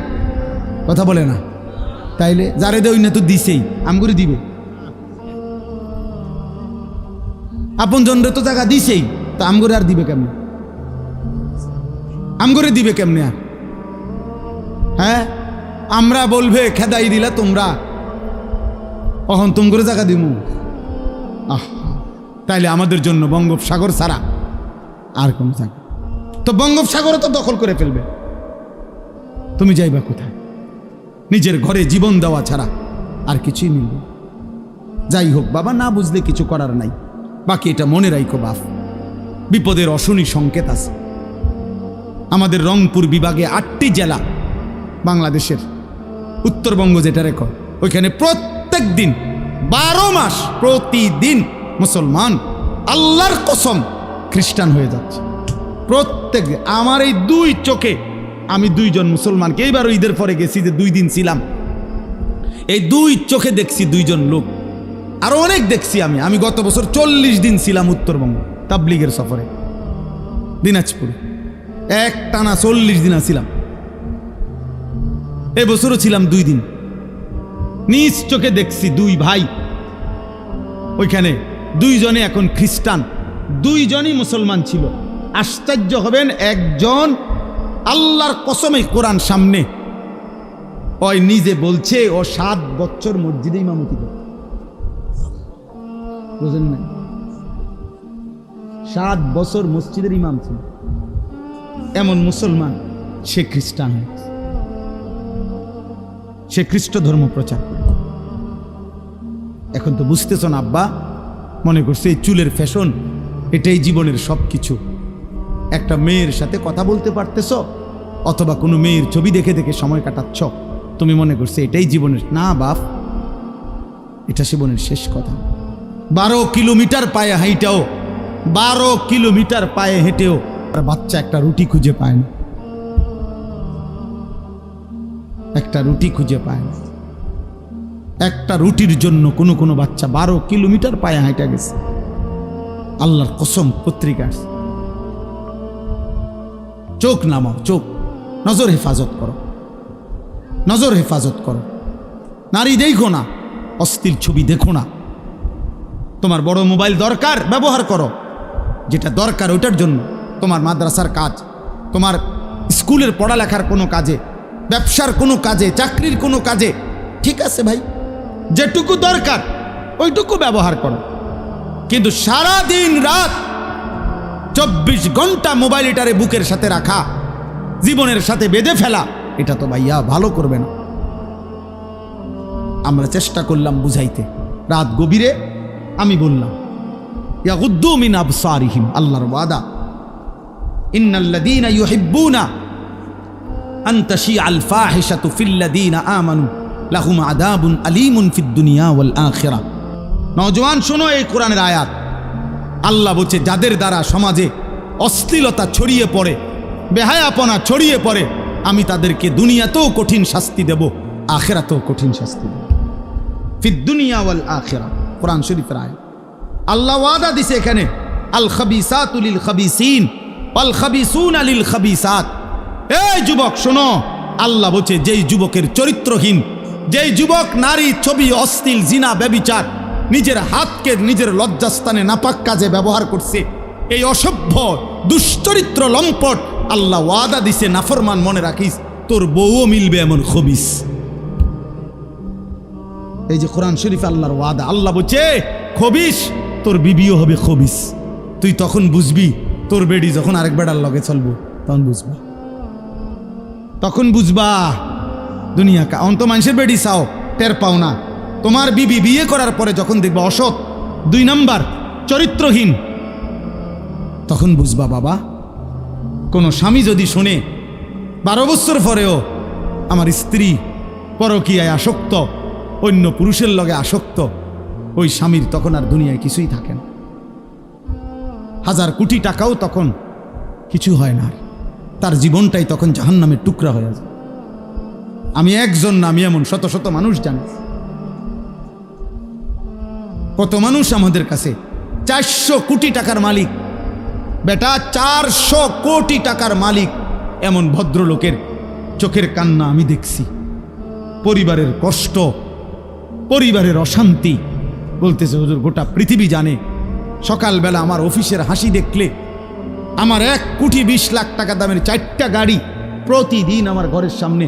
কথা বলে না। তাইলে যারে দেয় না তো দিছেই, আমগরে দিবে। আপন জনরে তো জায়গা দিছেই, তো আমগরে আর দিবে কেমনে? আমগরে দিবে কেমনে আর? হ্যাঁ, আমরা বলবে খেদাই দিলা তোমরা, অহন তুম করে জায়গা দিমু। তাইলে আমাদের জন্য বঙ্গোপসাগর ছাড়া আর কোন জায়গা? তো বঙ্গোপসাগরও তো দখল করে ফেলবে। তুমি যাইবা কোথায়? নিজের ঘরে জীবন দেওয়া ছাড়া আর কিছুই মিলবে। যাই হোক বাবা, না বুঝলে কিছু করার নাই। বাকি এটা মনে রাখো বাপ, বিপদের অশনি সংকেত আছে। আমাদের রংপুর বিভাগে 8টি জেলা বাংলাদেশের, উত্তরবঙ্গ যেটা রেখো, ওইখানে প্রত্যেক প্রত্যেক দিন 12 মাস প্রতিদিন মুসলমান আল্লাহর কসম খ্রিস্টান হয়ে যাচ্ছে। প্রত্যেক আমার এই 2 চোখে আমি 2 জন মুসলমানকে, এইবার ঈদের পরে গেছি যে 2 দিন ছিলাম, এই 2 চোখে দেখছি 2 জন লোক। আরো অনেক দেখছি আমি গত বছর 40 দিন ছিলাম উত্তরবঙ্গ তাবলিগের সফরে, দিনাজপুরে এক টানা 40 দিন ছিলাম। এবছরও ছিলাম 2 দিন। নিজ চোখে দেখছি 2 ভাই ওইখানে, 2 জনে এখন খ্রিস্টান, 2 জনই মুসলমান ছিল। আশ্চর্য হবেন, একজন আল্লাহর কসমে কোরআন সামনে ওই নিজে বলছে ও 7 বছর মসজিদে ইমামতি করে, বুঝেন না? 7 বছর মসজিদের ইমাম ছিল। এমন মুসলমান সে খ্রিস্টান হয়েছে, সে খ্রিস্ট ধর্ম প্রচার করে। এখন তো বুঝতেছ না আব্বা, মনে করছে এই চুলের ফ্যাশন এটাই জীবনের সব কিছু। একটা মেয়ের সাথে কথা বলতে পারতেছ অথবা কোনো মেয়ের ছবি দেখে দেখে সময় কাটাচ্ছ, তুমি মনে করছে এটাই জীবনের। না বাপ, এটা জীবনের শেষ কথা। 12 কিলোমিটার পায়ে হাইটাও, 12 কিলোমিটার পায়ে হেঁটেও আর বাচ্চা একটা রুটি খুঁজে পায় না, একটা রুটি খুঁজে পায় না। একটা রুটির জন্য কোনো কোনো বাচ্চা 12 কিলোমিটার পায়ে হাঁটা গেছে। আল্লাহর কসম, পত্রিকা চোখ নামাও, চোখ নজর হেফাজত করো, নজর হেফাজত করো। নারী দেখো না, অশ্লীল ছবি দেখো না। তোমার বড় মোবাইল দরকার, ব্যবহার করো, যেটা দরকার ওইটার জন্য। তোমার মাদ্রাসার কাজ, তোমার স্কুলের পড়ালেখার কোনো কাজে, ব্যবসার কোনো কাজে, চাকরির কোনো কাজে, ঠিক আছে ভাই, যেটুকু দরকার ওইটুকু ব্যবহার করো। কিন্তু সারা দিন রাত 24 ঘন্টা মোবাইলটারে বুকের সাথে রাখা, জীবনের সাথে বেঁধে ফেলা, এটা তো ভাইয়া ভালো করবে না। আমরা চেষ্টা করলাম বুঝাইতে, রাত গভীরে আমি বললাম ইয়াগুদ্দু মিন আবসারিহিম, আল্লাহর ওয়াদা, ইন্নাল্লাযীনা ইউহিব্বুনা আন তাশিআল ফাহিশাতু ফিল্লাযীনা আমানু লাহুম আযাবুন আলীমুন ফিদ দুনিয়া ওয়াল আখিরাহ। নওজোয়ান শোনো এই কোরআনের আয়াত। আল্লাহ বলছে যাদের দ্বারা সমাজে অশ্লীলতা ছড়িয়ে পড়ে, বেহায়াপনা ছড়িয়ে পড়ে, আমি তাদেরকে দুনিয়াতেও কঠিন শাস্তি দেব, আখিরাতেও কঠিন শাস্তি দেব। ফিদ দুনিয়া ওয়াল আখিরাহ, কোরআন শরীফের আয়াত। আল্লাহ ওয়াদা দিছে এখানে, আল খাবিসাতু লিল খাবিসিন ওয়াল খাবিসুনা লিল খাবিসাত। এই যুবক শোনো, আল্লাহ বলছে যেই যুবকের চরিত্রহীন, যেই যুবক নারী ছবি, অশ্লীল, জিনা, ব্যভিচার, নিজের হাতকে নিজের লজ্জাস্থানে নাপাক কাজে ব্যবহার করছে, এই অসভ্য দুশ্চরিত্র লম্পট, আল্লাহ ওয়াদা দিছে নাফরমান, মনে রাখিস তোর বউও মিলবে এমন খবিস। এই যে কোরআন শরীফ আল্লাহর ওয়াদা, আল্লাহ বলছে খবিস, তোর বিবিও হবে খবিস। তুই তখন বুঝবি, তোর বেডি যখন আরেক বেড়ার লগে চলবো তখন বুঝবা, তখন বুঝবা দুনিয়া কা। অন্ত মানুষের বেডি চাও, টের পাও না। তোমার বিবি বিয়ে করার পরে যখন দেখবা অসৎ, 2 নাম্বার, চরিত্রহীন, তখন বুঝবা বাবা। কোনো স্বামী যদি শুনে 12 বছর পরেও আমার স্ত্রী পরকীয়ায় আসক্ত, অন্য পুরুষের লগে আসক্ত, ওই স্বামীর তখন আর দুনিয়ায় কিছুই থাকে না। 1000 কোটি টাকাও তখন কিছু হয় না, তার জীবনটাই তখন জাহান্নামের টুকরা হয়ে যায়। আমি একজন না, আমি এমন শত শত মানুষ জানি। কত মানুষ আমাদের কাছে 400 কোটি টাকার মালিক, বেটা 400 কোটি টাকার মালিক, এমন ভদ্রলোকের চোখের কান্না আমি দেখছি। পরিবারের কষ্ট, পরিবারের অশান্তি, বলতেছে হুজুর গোটা পৃথিবী জানে। সকালবেলা আমার অফিসের হাসি দেখলে, আমার 1,20,00,000 টাকা দামের 4টা গাড়ি প্রতিদিন আমার ঘরের সামনে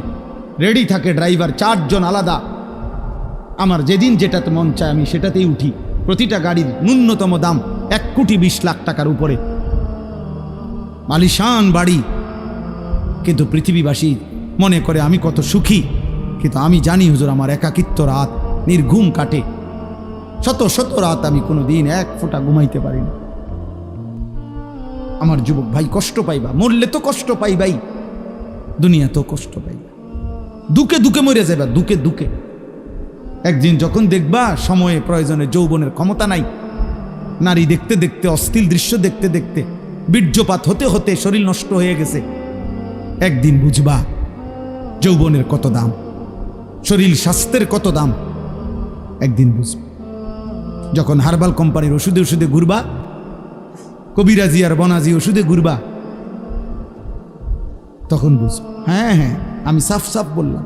রেডি থাকে, ড্রাইভার 4 জন আলাদা। আমার যেদিন যেটাতে মন চায় আমি সেটাতেই উঠি। প্রতিটা গাড়ির ন্যূনতম দাম 1,20,00,000 টাকার উপরে, মালিশান বাড়ি। কিন্তু পৃথিবীবাসী মনে করে আমি কত সুখী, কিন্তু আমি জানি হুজুর আমার একাকিত্ব রাত নির্ঘুম কাটে। শত শত রাত আমি কোনো দিন 1 ফোঁটা ঘুমাইতে পারি না। আমার যুবক ভাই কষ্ট পাইবা, মরলে তো কষ্ট পাইবাই, দুনিয়া তো কষ্ট পাইবা, দুকে দুকে মরে যাবা, দুকে দুকে। একদিন যখন দেখবা সময়ে প্রয়োজনে যৌবনের ক্ষমতা নাই, নারী দেখতে দেখতে, অশ্লীল দৃশ্য দেখতে দেখতে, বীর্যপাত হতে হতে শরীর নষ্ট হয়ে গেছে, একদিন বুঝবা যৌবনের কত দাম, শরীর স্বাস্থ্যের কত দাম। একদিন বুঝবা যখন হার্বাল কোম্পানির ওষুধে ওষুধে ঘুরবা, কবিরাজি আর বনাজি ওষুধে ঘুরবা, তখন বুঝবা। হ্যাঁ হ্যাঁ, আমি সাফ সাফ বললাম।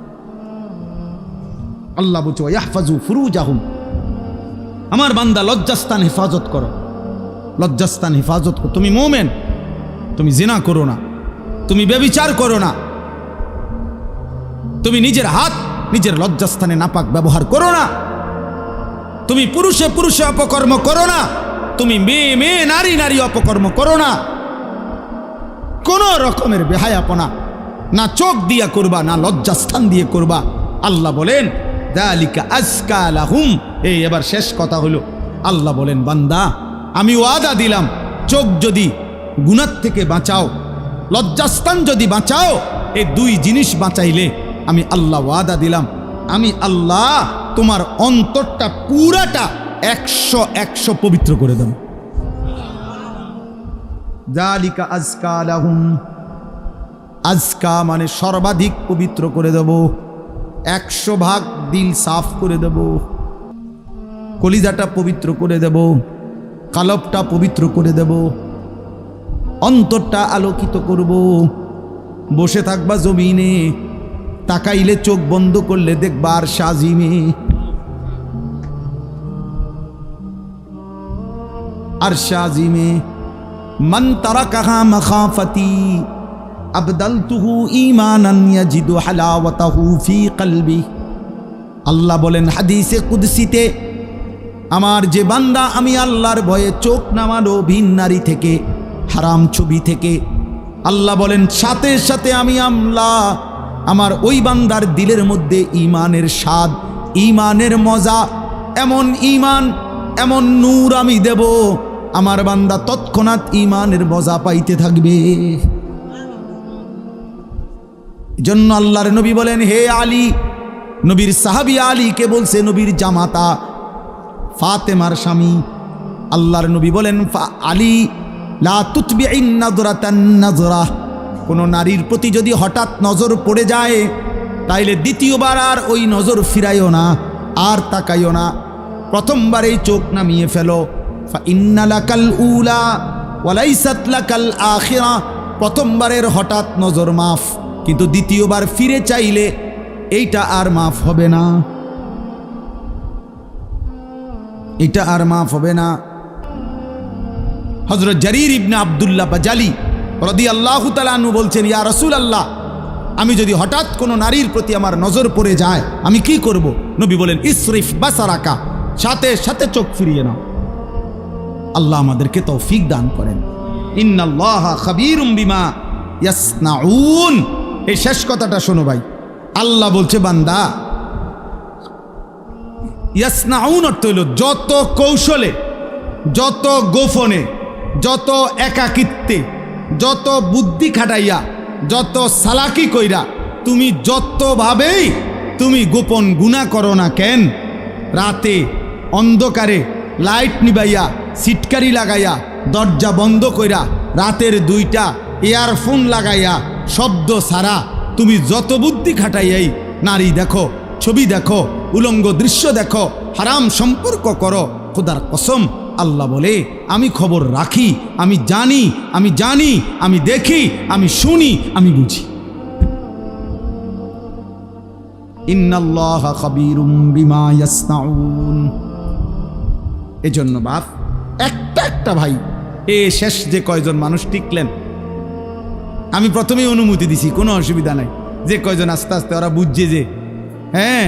আল্লাহ বলছে ইয়াহফাজু ফুরুজাহুম, আমার বান্দা লজ্জাস্থান হেফাজত করো, লজ্জাস্থান হেফাজত করো। তুমি মুমিন, তুমি জিনা করো না, তুমি ব্যভিচার করো না, তুমি নিজের হাত নিজের লজ্জাস্থানে নাপাক ব্যবহার করো না, তুমি পুরুষে পুরুষে অপকর্ম করো না, তুমি মেয়ে মেয়ে নারী নারী অপকর্ম করো না, কোন রকমের বেহায়াপনা না চোখ দিয়া করবা না লজ্জাস্থান দিয়ে করবা। আল্লাহ বলেন যালিকা আজকা লাহুম। এই এবার শেষ কথা হলো, আল্লাহ বলেন বান্দা আমি ওয়াদা দিলাম, চোখ যদি গুনাহ থেকে বাঁচাও, লজ্জাস্থান যদি বাঁচাও, এই দুই জিনিস বাঁচাইলে আমি আল্লাহ ওয়াদা দিলাম, আমি আল্লাহ তোমার অন্তরটা পুরাটা 100 পবিত্র করে দেব। যালিকা আজকা লাহুম, আজকা মানে সর্বাধিক পবিত্র করে দেব, 100 দিল সাফ করে দেব, কলিজাটা পবিত্র করে দেব, কালবটা পবিত্র করে দেব, অন্তরটা আলোকিত করব। বসে থাকবা জমিনে, তাকাইলে চোখ বন্ধ করলে দেখবা আর সাজিমে, আর সাজিমে মান তারাকাহা মাখাফাতি আবদালতুহু ঈমানান ইয়াজিদু হালাওয়াতাহু ফি কলবি। আল্লাহ বলেন হাদিসে কুদসিতে, আমার যে বান্দা আমি আল্লাহর ভয়ে চোখ নামালো ভিন নারী থেকে, হারাম ছবি থেকে, আল্লাহ বলেন সাথে সাথে আমি আল্লাহ আমার ওই বান্দার দিলের মধ্যে ঈমানের স্বাদ, ঈমানের মজা, এমন ঈমান এমন নূর আমি দেব, আমার বান্দা তৎক্ষণাৎ ঈমানের মজা পাইতে থাকবে। জন্য আল্লাহর নবী বলেন হে আলী, নবীর সাহাবী আলীকে বলছে নবীর জামাতা ফাতেমার স্বামী, আল্লাহর নবী বলেন আলী লা তুতবিইন নাযরাতান নাযরা, কোন নারীর প্রতি যদি হঠাৎ নজর পড়ে যায় তাইলে দ্বিতীয়বার আর ওই নজর ফিরাইও না, আর তাকাইও না, প্রথমবারেই চোখ নামিয়ে ফেলো। ফা ইন্না লাকাল উলা ওয়া লাইসাত লাকাল আখিরা, প্রথমবারের হঠাৎ নজর মাফ, কিন্তু দ্বিতীয়বার ফিরে চাইলে এইটা আর মাফ হবে না, এটা আর মাফ হবে না। হযরত জারীর ইবনে আব্দুল্লাহ বাজালি রাদিয়াল্লাহু তাআলা আনহু বলছেন ইয়া রাসূলুল্লাহ, আমি যদি হঠাৎ কোনো নারীর প্রতি আমার নজর পড়ে যায় আমি কি করব? নবী বলেন ইসরিফ বাসারাকা, সাথে সাথে চোখ ফিরিয়ে নাও। আল্লাহ আমাদেরকে তৌফিক দান করেন। ইন্নাল্লাহা খাবীরুম বিমা ইয়াসনাউন। এই শেষ কথাটা শোনো ভাই, আল্লাহ বলছে বান্দা, ইয়াসনাউন অর্থ হইল যত কৌশলে, যত গোপনে, যত একাকিত্বে, যত বুদ্ধি খাটাইয়া, যত সালাকি কইরা, তুমি যতভাবেই তুমি গোপন গুনাহ করো না কেন, রাতে অন্ধকারে লাইট নিবাইয়া সিটকারি লাগাইয়া দরজা বন্ধ কইরা রাতের 2টা ইয়ারফোন লাগাইয়া শব্দ ছাড়া তুমি যত বুদ্ধি খাটাইয়াই নারী দেখো, ছবি দেখো, উলঙ্গ দৃশ্য দেখো, হারাম সম্পর্ক করো, খোদার কসম আল্লাহ বলে আমি খবর রাখি, আমি জানি, আমি জানি, আমি দেখি, আমি শুনি, আমি বুঝি। ইন্নাল্লাহা খাবীরুম বিমা ইয়াসনাউন। এজন্য বাপ একটা ভাই, এ শেষ যে কয়জন মানুষ টিকলেন, আমি প্রথমেই অনুমতি দিছি, কোনো অসুবিধা নাই, যে কয়জন আস্তে আস্তে ওরা বুঝছে যে হ্যাঁ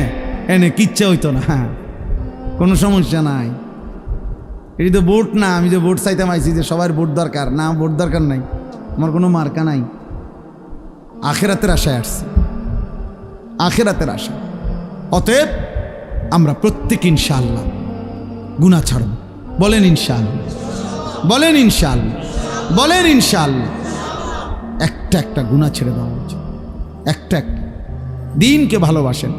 এনে কিচ্ছা হইতো না, হ্যাঁ কোনো সমস্যা নাই, এটি তো ভোট না, আমি যে ভোট চাইতাম আইছি যে সবার ভোট দরকার না, ভোট দরকার নাই, আমার কোনো মার্কা নাই, আখেরাতের আশায় আসছে, আখেরাতের আশা। অতএব আমরা প্রত্যেক ইনশাআল্লাহ গুনাহ ছাড়ব। বলেন ইনশাআল্লাহ, বলেন ইনশাআল্লাহ, বলেন ইনশাআল্লাহ। একটা গুনাহ ছেড়ে দেওয়া উচিত, একটা দিনকে ভালোবাসেন,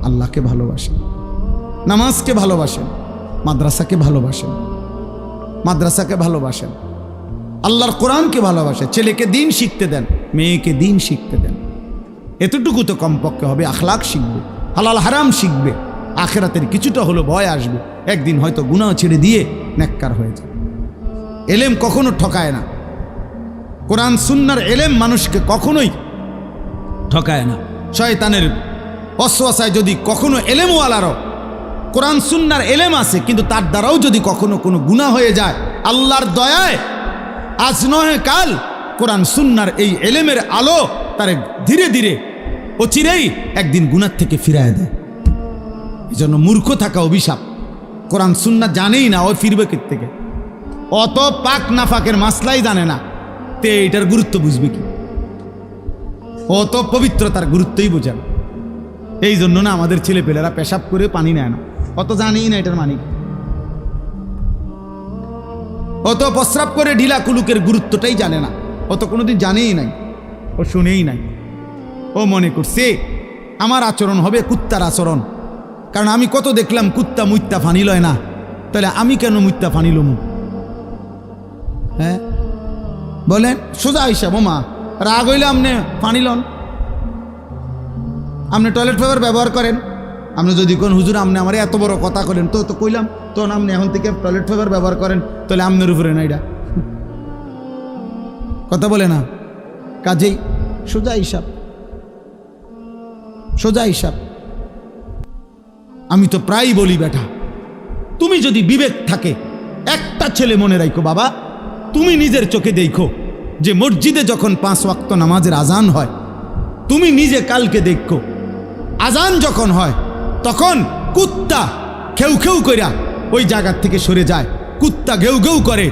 আল্লাহকে ভালোবাসেন, নামাজকে ভালোবাসেন, মাদ্রাসাকে ভালোবাসেন, মাদ্রাসাকে ভালোবাসেন, আল্লাহর কোরআনকে ভালোবাসেন, ছেলেকে দিন শিখতে দেন, মেয়েকে দিন শিখতে দেন। এতটুকু তো কমপক্ষে হবে। আখলাক শিখবে, হালাল হারাম শিখবে, আখেরাতের কিছুটা হলো ভয় আসবে, একদিন হয়তো গুনাহ ছেড়ে দিয়ে নেককার হয়ে যায়। এলেম কখনো ঠকায় না, কোরআন সুন্নাহর এলেম মানুষকে কখনোই ঠকায় না। শয়তানের ওয়াসওয়াসায় যদি কখনো এলেমওয়ালারও কোরআন সুন্নাহর এলেম আছে, কিন্তু তার দ্বারাও যদি কখনো কোনো গুনাহ হয়ে যায়, আল্লাহর দয়ায় আজ নয় কাল কোরআন সুন্নাহর এই এলেমের আলো তার ধীরে ধীরে অচিরেই একদিন গুনাহ থেকে ফিরায় দেয়। এই জন্য মূর্খ থাকা অভিশাপ। কোরআন সুন্নাহ জানেই না, ও ফিরবে কোথা থেকে? অত পাক নাফাকের মাসলাই জানে না, তে এটার গুরুত্ব বুঝবে কি? অত পবিত্রতার গুরুত্বই বোঝে না। এই জন্য না আমাদের ছেলেপেলেরা পেশাব করে পানি নেয় না, অত জানেই না এটার মানি। অত প্রস্রাব করে ঢিলা কুলুকের গুরুত্বটাই জানে না, অত কোনোদিন জানেই নাই, ও শুনেই নাই। ও মনে করছে আমার আচরণ হবে কুত্তার আচরণ, কারণ আমি কত দেখলাম কুত্তা মুত্তা ফানি লয় না, তাহলে আমি কেন মুত্তা ফানি লমু? হ্যাঁ বলেন, সোজা হিসাব। মা রাগ হইলে আপনি পানি লন, আপনি টয়লেট পেপার ব্যবহার করেন। আপনি যদি কোন হুজুর আপনি আমার এত বড় কথা করেন, তো কইলাম তখন আপনি এখন থেকে টয়লেট পেপার ব্যবহার করেন, তাহলে আপনার উপরে না এটা কথা বলে না। কাজেই সোজা হিসাব, সোজা হিসাব। আমি তো প্রায় বলি, বেটা তুমি যদি বিবেক থাকে, একটা ছেলে মনে রাখো বাবা, তুমি নিজের চোখে দেখো যে মসজিদে যখন 5 ওয়াক্ত নামাজের আজান হয়, তুমি নিজে কালকে দেখো আজান যখন হয় তখন কুত্তা খেউ খেউ কইরা ওই জায়গার থেকে সরে যায়, কুত্তা ঘেউ ঘেউ করে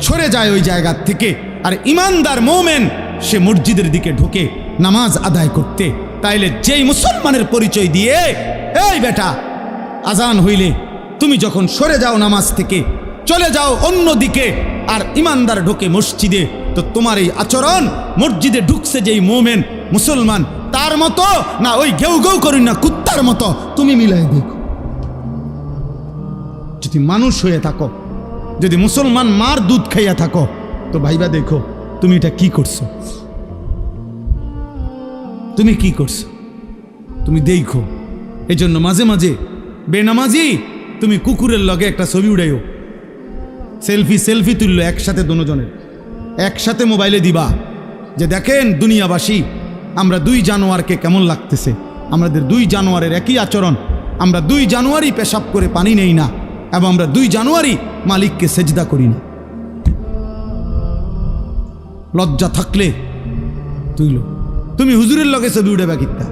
সরে যায় ওই জায়গার থেকে, আর ইমানদার মোমেন সে মসজিদের দিকে ঢুকে নামাজ আদায় করতে। তাইলে যেই মুসলমানের পরিচয় দিয়ে, এই বেটা আজান হইলে তুমি যখন সরে যাও নামাজ থেকে, চলে যাও অন্য দিকে, আর ইমানদার ঢোকে মসজিদে, তো তোমার এই আচরণ মসজিদে ঢুকছে যেই মোমেন মুসলমান তার মতো না ওই ঘেউ ঘেউ করুন না কুত্তার মতো, তুমি মিলাই দেখো। যদি মানুষ হয়ে থাকো, যদি মুসলমান মার দুধ খাইয়া থাকো, তো ভাইবা দেখো তুমি এটা কি করছো, তুমি কি করছো, তুমি দেখো। এই জন্য মাঝে মাঝে বেনামাজি তুমি কুকুরের লগে একটা ছবি উড়াইও, সেলফি তুললো একসাথে, দুজনের একসাথে মোবাইলে দিবা, যে দেখেন দুনিয়াবাসী আমরা 2 জানুয়ারকে কেমন লাগতেছে, আমাদের 2 জানুয়ারের একই আচরণ, আমরা 2 জানুয়ারি পেশাব করে পানি নেই না, এবং আমরা 2 জানুয়ারি মালিককে সেজদা করি না। লজ্জা থাকলে তুইলো, তুমি হুজুরের লগে ছবি উড়াবা কিত্তা?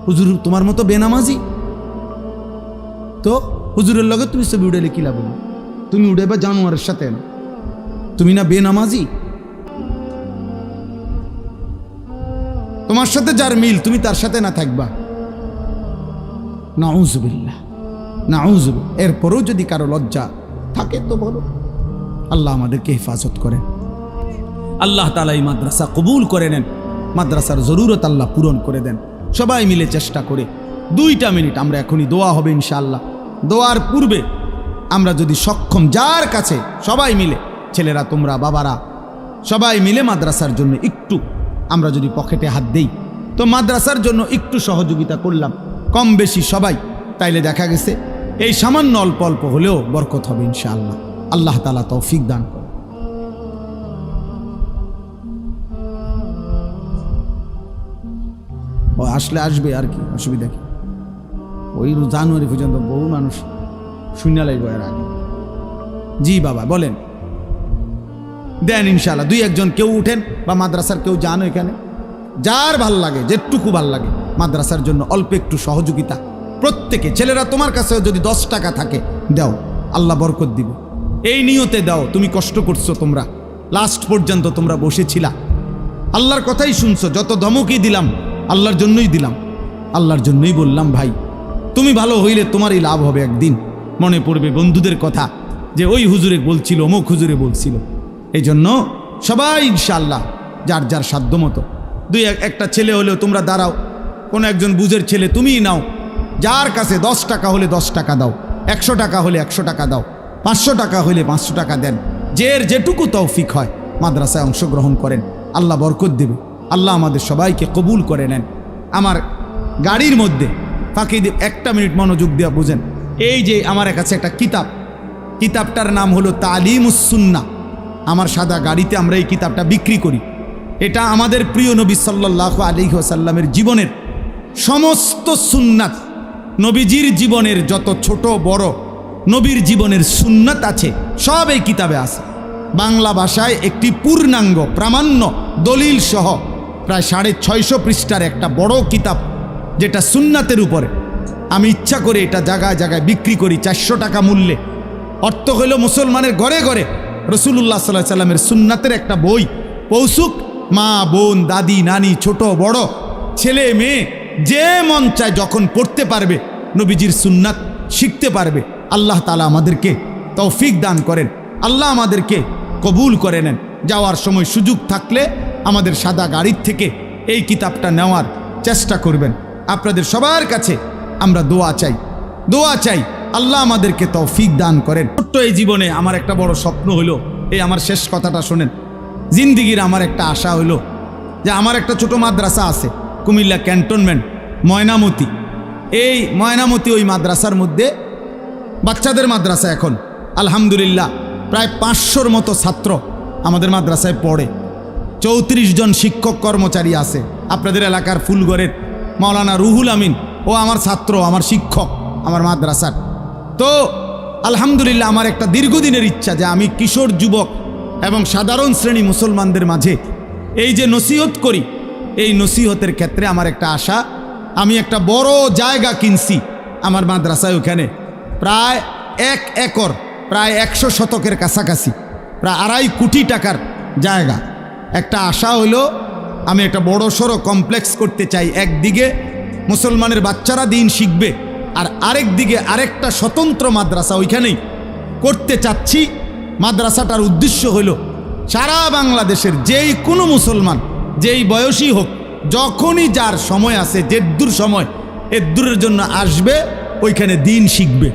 হুজুর তোমার মতো বেনামাজি, তো হুজুরের লগে তুমি ছবি উড়াইলে কি লাভ? তুমি উড়াইবা জানোয়ারের সাথে, তুমি না বেনামাজি? তোমার সাথে যার মিল তুমি তার সাথে না থাকবা, নাউজুবিল্লাহ নাউজুবিল্লাহ। এরপরেও যদি কারো লজ্জা থাকে তো বলো। আল্লাহ আমাদেরকে হেফাজত করেন, আল্লাহ তাআলা এই মাদ্রাসা কবুল করে নেন, মাদ্রাসার জরুরত আল্লাহ পূরণ করে দেন। সবাই মিলে চেষ্টা করে 2টা মিনিট আমরা এখনই দোয়া হবে ইনশাআল্লাহ। দোয়ার পূর্বে আমরা যদি সক্ষম যার কাছে সবাই মিলে, ছেলেরা তোমরা বাবারা সবাই মিলে মাদ্রাসার জন্য একটু আমরা যদি পকেটে হাত দেই, তো মাদ্রাসার জন্য একটু সহযোগিতা করলাম কম বেশি সবাই, তাইলে দেখা গেছে এই সামান্য অল্প অল্প হলেও বরকত হবে ইনশাআল্লাহ। আল্লাহ তাআলা তৌফিক দান করেন। ও আসলে আসবে, আর কি অসুবিধা কি? ওই জানুয়ারি পর্যন্ত বহু মানুষ শূন্য লাগবে এর আগে। জি বাবা বলেন, দেন ইনশাআল্লাহ। 2-1 কেউ উঠেন বা মাদ্রাসার কেউ যান এখানে, যার ভাল লাগে, যেটুকু ভাল লাগে মাদ্রাসার জন্য অল্প একটু সহযোগিতা প্রত্যেকে। ছেলেরা তোমার কাছেও যদি 10 টাকা থাকে দাও, আল্লাহ বরকত দিবে। এই নিয়তে দাও, তুমি কষ্ট করছো, তোমরা লাস্ট পর্যন্ত তোমরা বসেছিলা, আল্লাহর কথাই শুনছো। যত ধমকই দিলাম আল্লাহর জন্যই দিলাম, আল্লাহর জন্যই বললাম ভাই তুমি ভালো হইলে তোমারই লাভ হবে। একদিন মনে পড়বে বন্ধুদের কথা, যে ওই হুজুরে বলছিল, অমুক হুজুরে বলছিল। এই জন্য সবাই ইনশাআল্লাহ যার যার সাধ্য মতো 2-1টা ছেলে হলেও তোমরা দাঁড়াও, কোনো একজন বুঝের ছেলে তুমিই নাও, যার কাছে 10 টাকা হলে 10 টাকা দাও, 100 টাকা হলে 100 টাকা দাও, 500 টাকা হলে 500 টাকা দেন। যেটুকু তৌফিক হয় মাদ্রাসায় অংশগ্রহণ করেন, আল্লাহ বরকত দেবে। আল্লাহ আমাদের সবাইকে কবুল করে নেন। আমার গাড়ির মধ্যে ফাঁকি দিয়ে 1 মিনিট মনোযোগ দিয়ে বুঝেন। এই যে আমার কাছে একটা কিতাবটার নাম হলো তালিমুস সুন্নাহ। আমার সাদা গাড়িতে আমরা এই কিতাবটা বিক্রি করি। এটা আমাদের প্রিয় নবী সাল্লাল্লাহু আলাইহি ওয়াসাল্লামের জীবনের সমস্ত সুন্নাত, নবীজির জীবনের যত ছোট বড় নবীর জীবনের সুন্নাত আছে সব এই কিতাবে আছে। বাংলা ভাষায় একটি পূর্ণাঙ্গ প্রামাণ্য দলিল সহ প্রায় 650 পৃষ্ঠার একটা বড় কিতাব, যেটা সুন্নাতের উপরে। আমি ইচ্ছা করে এটা জায়গায় জায়গায় বিক্রি করি 400 টাকা মূল্যে। অর্থ হইল মুসলমানের ঘরে ঘরে রাসূলুল্লাহ সাল্লাল্লাহু আলাইহি সাল্লামের সুন্নাতের একটা বই পৌঁছুক। মা বোন দাদি নানি ছোট বড় ছেলে মেয়ে যে মন চায় যখন পড়তে পারবে, নবীজির সুন্নাত শিখতে পারবে। আল্লাহ তাআলা আমাদেরকে তৌফিক দান করেন, আল্লাহ আমাদেরকে কবুল করে নেন। যাওয়ার সময় সুযোগ থাকলে আমাদের সাদা গাড়ির থেকে এই কিতাবটা নেওয়ার চেষ্টা করবেন। আপনাদের সবার কাছে আমরা দোয়া চাই আল্লাহ আমাদেরকে তৌফিক দান করেন। ছোট্ট এই জীবনে আমার একটা বড় স্বপ্ন হলো, এই আমার শেষ কথাটা শোনেন। জিন্দিগির আমার একটা আশা হলো যে আমার একটা ছোট মাদ্রাসা আছে কুমিল্লা ক্যান্টনমেন্ট ময়নামতি। এই ময়নামতি ওই মাদ্রাসার মধ্যে বাচ্চাদের মাদ্রাসা, এখন আলহামদুলিল্লাহ প্রায় 500-র মতো ছাত্র আমাদের মাদ্রাসায় পড়ে। 34 জন শিক্ষক কর্মচারী আছে। আপনাদের এলাকার ফুলগড়ের মাওলানা রুহুল আমিন ও আমার ছাত্র, আমার শিক্ষক আমার মাদ্রাসার। তো আলহামদুলিল্লাহ আমার একটা দীর্ঘদিনের ইচ্ছা যে আমি কিশোর যুবক এবং সাধারণ শ্রেণী মুসলমানদের মাঝে এই যে নসিহত করি, এই নসিহতের ক্ষেত্রে আমার একটা আশা, আমি একটা বড় জায়গা কিনছি আমার মাদ্রাসায়। ওখানে প্রায় 1 একর, প্রায় 100 শতকের কাছাকাছি, প্রায় 2.5 কোটি টাকার জায়গা। একটা আশা হলো আমি একটা বড় সড়ো কমপ্লেক্স করতে চাই। একদিকে মুসলমানের বাচ্চারা দিন শিখবে, আর আরেক দিকে আরেকটা স্বতন্ত্র মাদ্রাসা ওইখানেই করতে চাচ্ছি। মাদ্রাসাটার উদ্দেশ্য হলো সারা বাংলাদেশের যেই কোনো মুসলমান যেই বয়সী হোক, যখনই যার সময় আছে, যেদূর সময় এদূরের জন্য আসবে, ওইখানে দিন শিখবে,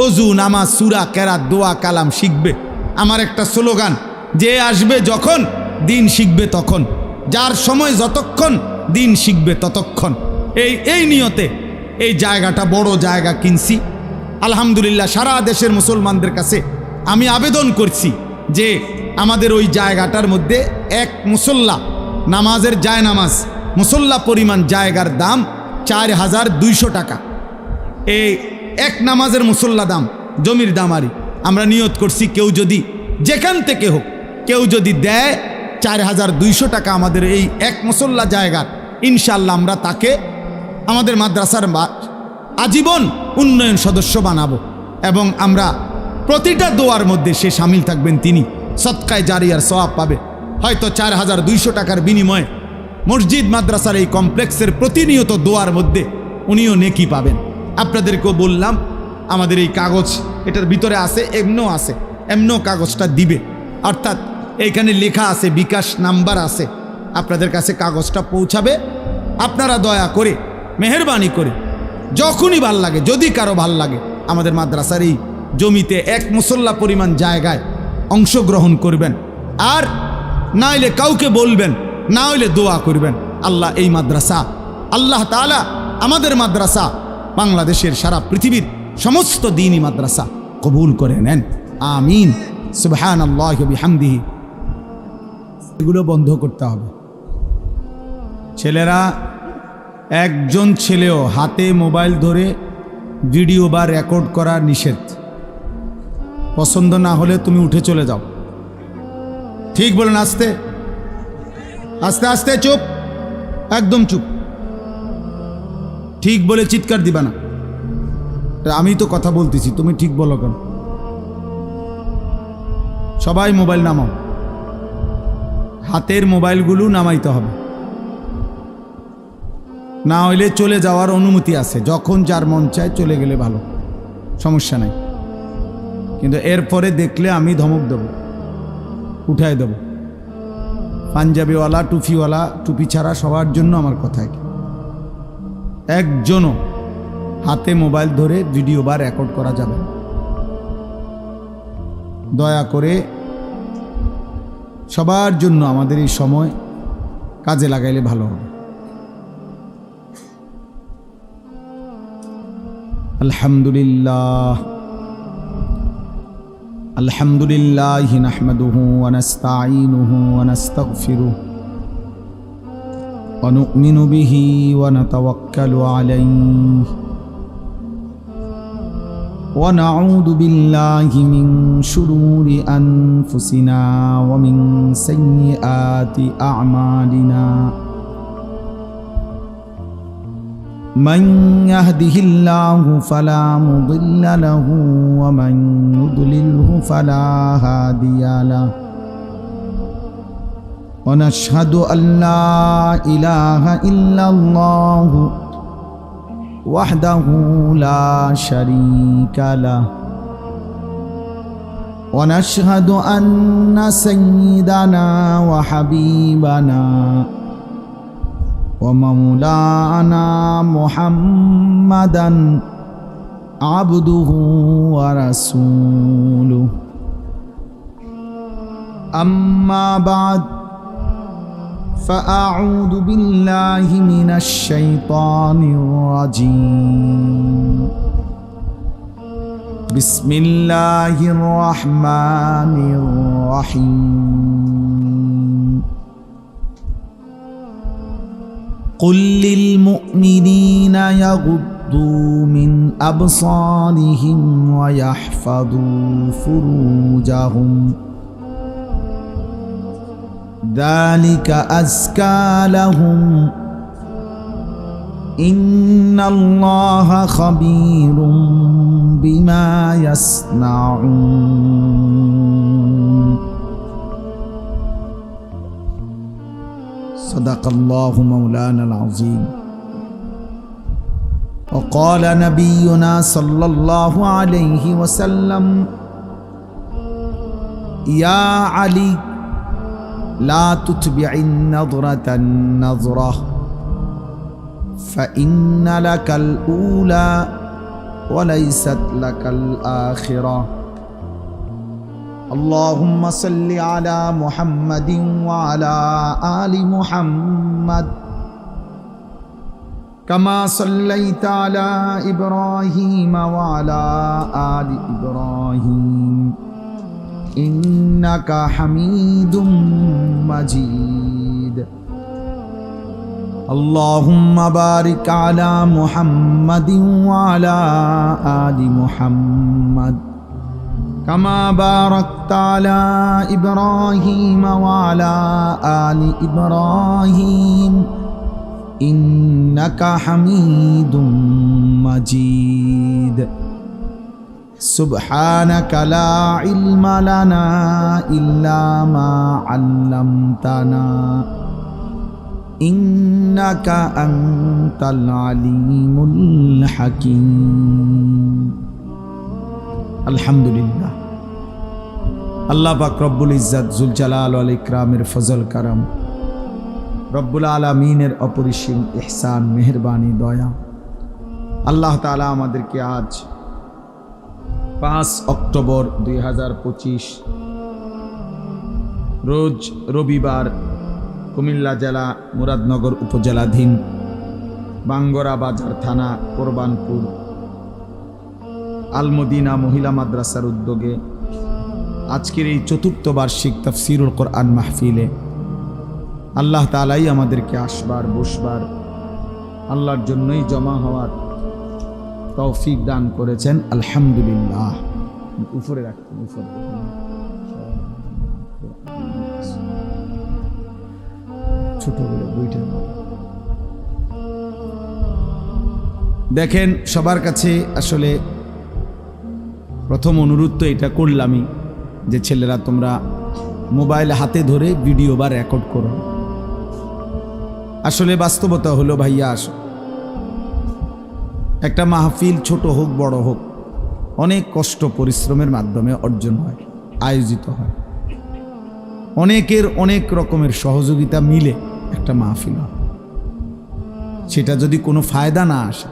ওযু নামাজ সূরা কেরাত দোয়া কালাম শিখবে। আমার একটা স্লোগান, যে আসবে যখন দিন শিখবে তখন, যার সময় যতক্ষণ দিন শিখবে ততক্ষণ। এই নিয়তে এই জায়গাটা বড় জায়গা কিনছি। আলহামদুলিল্লাহ সারা দেশের মুসলমানদের কাছে আমি আবেদন করছি যে আমাদের ওই জায়গাটার মধ্যে এক মুসল্লা নামাজের জায়নামাজ মুসল্লা পরিমাণ জায়গার দাম 4200 টাকা। এই এক নামাজের মুসল্লা দাম, জমির দামারি আমরা নিয়ত করছি, কেউ যদি যেখান থেকে হোক কেউ যদি দেয় 4200 টাকা আমাদের এই এক মুসল্লা জায়গার, ইনশাল্লাহ আমরা তাকে আমাদের মাদ্রাসার আজীবন উন্নয়ন সদস্য বানাবো এবং আমরা প্রতিটা দোয়ার মধ্যে সে শামিল থাকবেন, তিনি সদকায়ে জারিয়ার সওয়াব পাবে। হয়তো 4200 টাকার বিনিময়ে মসজিদ মাদ্রাসার এই কমপ্লেক্সের প্রতিনিয়ত দোয়ার মধ্যে উনিও নেকি পাবেন। আপনাদেরকেও বললাম আমাদের এই কাগজ এটার ভিতরে আছে, এমনও কাগজটা দিবে, অর্থাৎ এইখানে লেখা আছে, বিকাশ নাম্বার আছে, আপনাদের কাছে কাগজটা পৌঁছাবে। আপনারা দয়া করে মেহেরবানি করে যখনই ভাল লাগে, যদি কারো ভাল লাগে, আমাদের মাদ্রাসার এই জমিতে এক মুসল্লা পরিমাণ জায়গায় অংশগ্রহণ করবেন। আর না হইলে কাউকে বলবেন, না হইলে দোয়া করবেন। আল্লাহ এই মাদ্রাসা, আল্লাহ তাআলা আমাদের মাদ্রাসা বাংলাদেশের সারা পৃথিবীর সমস্ত দ্বীনি মাদ্রাসা কবুল করে নেন, আমিন। সুবহানাল্লাহি ওয়া বিহামদিহি। এগুলো বন্ধ করতে হবে। ছেলেরা, একজন ছেলেও হাতে মোবাইল ধরে ভিডিও বা রেকর্ড করা নিষেধ। পছন্দ না হলে তুমি উঠে চলে যাও। ঠিক বলেন? আস্তে আস্তে আস্তে, চুপ, একদম চুপ। ঠিক বলে চিৎকার দিবা না। আমি তো কথা বলতেছি, তুমি ঠিক বলো কেন? সবাই মোবাইল নামাও, হাতের মোবাইলগুলো নামাইতে হবে, না হইলে চলে যাওয়ার অনুমতি আছে। যখন যার মন চায় চলে গেলে ভালো, সমস্যা নাই, কিন্তু এরপরে দেখলে আমি ধমক দেব, উঠাই দেব। পাঞ্জাবিওয়ালা টুপিওয়ালা, টুপি ছাড়া সবার জন্য আমার কথা। একজনও হাতে মোবাইল ধরে ভিডিও বা রেকর্ড করা যাবে না। দয়া করে সবার জন্য আমাদের এই সময় কাজে লাগাইলে ভালো হবে। আলহামদুলিল্লাহ আলহামদুলিল্লাহ নাহমাদুহু ওয়া নাস্তাঈনুহু ওয়া নাস্তাগফিরুহু ওয়া নু'মিনু বিহি ওয়া নাতাওয়াক্কালু আলাইহি ওয়া নাউযু বিল্লাহি মিন শুরুরি আনফুসিনা ওয়া মিন সাইয়্যাতি আ'মালিনা من يهده الله فلا مضل له ومن يضلله فلا هادي له ونشهد أن لا إله إلا الله وحده لا شريك له ونشهد أن سيدنا وحبيبنا ومولانا محمدا عبده ورسوله أما بعد فأعوذ بالله من الشيطان الرجيم بسم الله الرحمن الرحيم قل للمؤمنين يغضوا من أبصارهم ويحفظوا فروجهم ذلك أزكى لهم إن الله خبير بما يصنعون صدق الله مولانا العظيم وقال نبينا صلى الله عليه وسلم يا علي لا تتبع النظرة النظرة فإن لك الأولى وليست لك الآخرة اللهم صل على محمد وعلى آل محمد كما صليت على إبراهيم وعلى آل إبراهيم إنك حميد مجيد اللهم بارك على محمد وعلى آل محمد كما باركت على إبراهيم وعلى آل إبراهيم إنك حميد مجيد سبحانك لا علم لنا إلا ما علمتنا إنك أنت العليم الحكيم আলহামদুলিল্লাহ আল্লাহ পাক রব্বুল ইজ্জত জুল জালাল ওয়াল ইকরামের ফজল কারাম রব্বুল আলামিনের অপরিসীম ইহসান মেহেরবানি দয়া আল্লাহ তাআলা আমাদেরকে আজ 5 অক্টোবর 2025 রোজ রবিবার কুমিল্লা জেলা মুরাদনগর উপজেলাধীন বাঙ্গরা বাজার থানা কোরবানপুর আল-মদিনা মহিলা মাদ্রাসার উদ্যোগে আজকের এই চতুর্থ বার্ষিক তাফসীরুল কোরআন মাহফিলে আল্লাহ তাআলাই আমাদেরকে আসবার বসবার আল্লাহর জন্যই জমা হওয়ার তৌফিক দান করেছেন আলহামদুলিল্লাহ। উপরে রাখুন, উপরে ছোট করে বইটা দেখেন। সবার কাছে আসলে প্রথম অনুরোধ তো এটা করলামই যে ছেলেরা তোমরা মোবাইল হাতে ধরে ভিডিও বা রেকর্ড করো। আসলে বাস্তবতা হলো ভাইয়া, একটা মাহফিল ছোট হোক বড় হোক অনেক কষ্ট পরিশ্রমের মাধ্যমে অর্জন হয়, আয়োজিত হয়। অনেকের অনেক রকমের সহযোগিতা মিলে একটা মাহফিল হয়। সেটা যদি কোনো ফায়দা না আসে,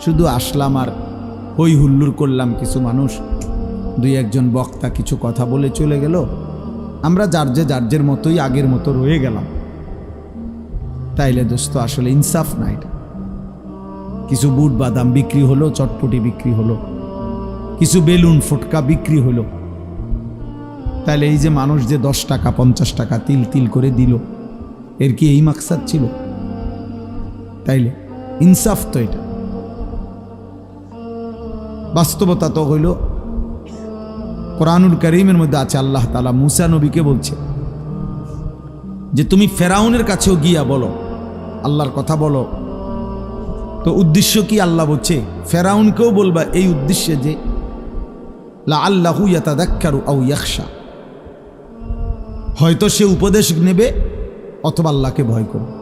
শুধু আসলাম আর হই হুল্লোড় করলাম, কিছু মানুষ দুই একজন বক্তা কিছু কথা বলে চলে গেল, আমরা যার মতোই আগের মতো রয়ে গেলাম, তাইলে দোস্ত আসলে ইনসাফ না। এটা কিছু বুট বাদাম বিক্রি হলো, চটপটি বিক্রি হলো, কিছু বেলুন ফুটকা বিক্রি হলো, তাহলে এই যে মানুষ যে 10 টাকা 50 টাকা তিল তিল করে দিল, এর কি এই মাকসাদ ছিল? তাইলে ইনসাফ তো এটা। বাস্তবতা তো হইল, কোরআনুল কারীমের মধ্যে আছে, আল্লাহ তাআলা মুসা নবীকে বলছে যে তুমি ফেরাউনের কাছেও গিয়া বলো, আল্লাহর কথা বলো। তো উদ্দেশ্য কি? আল্লাহ বলছে ফেরাউনকেও বলবা এই উদ্দেশ্যে যে লাআল্লাহু ইয়াতাযাক্কারু আও ইয়াখশা, হয়তো সে উপদেশ নেবে অথবা আল্লাহকে ভয় করবে।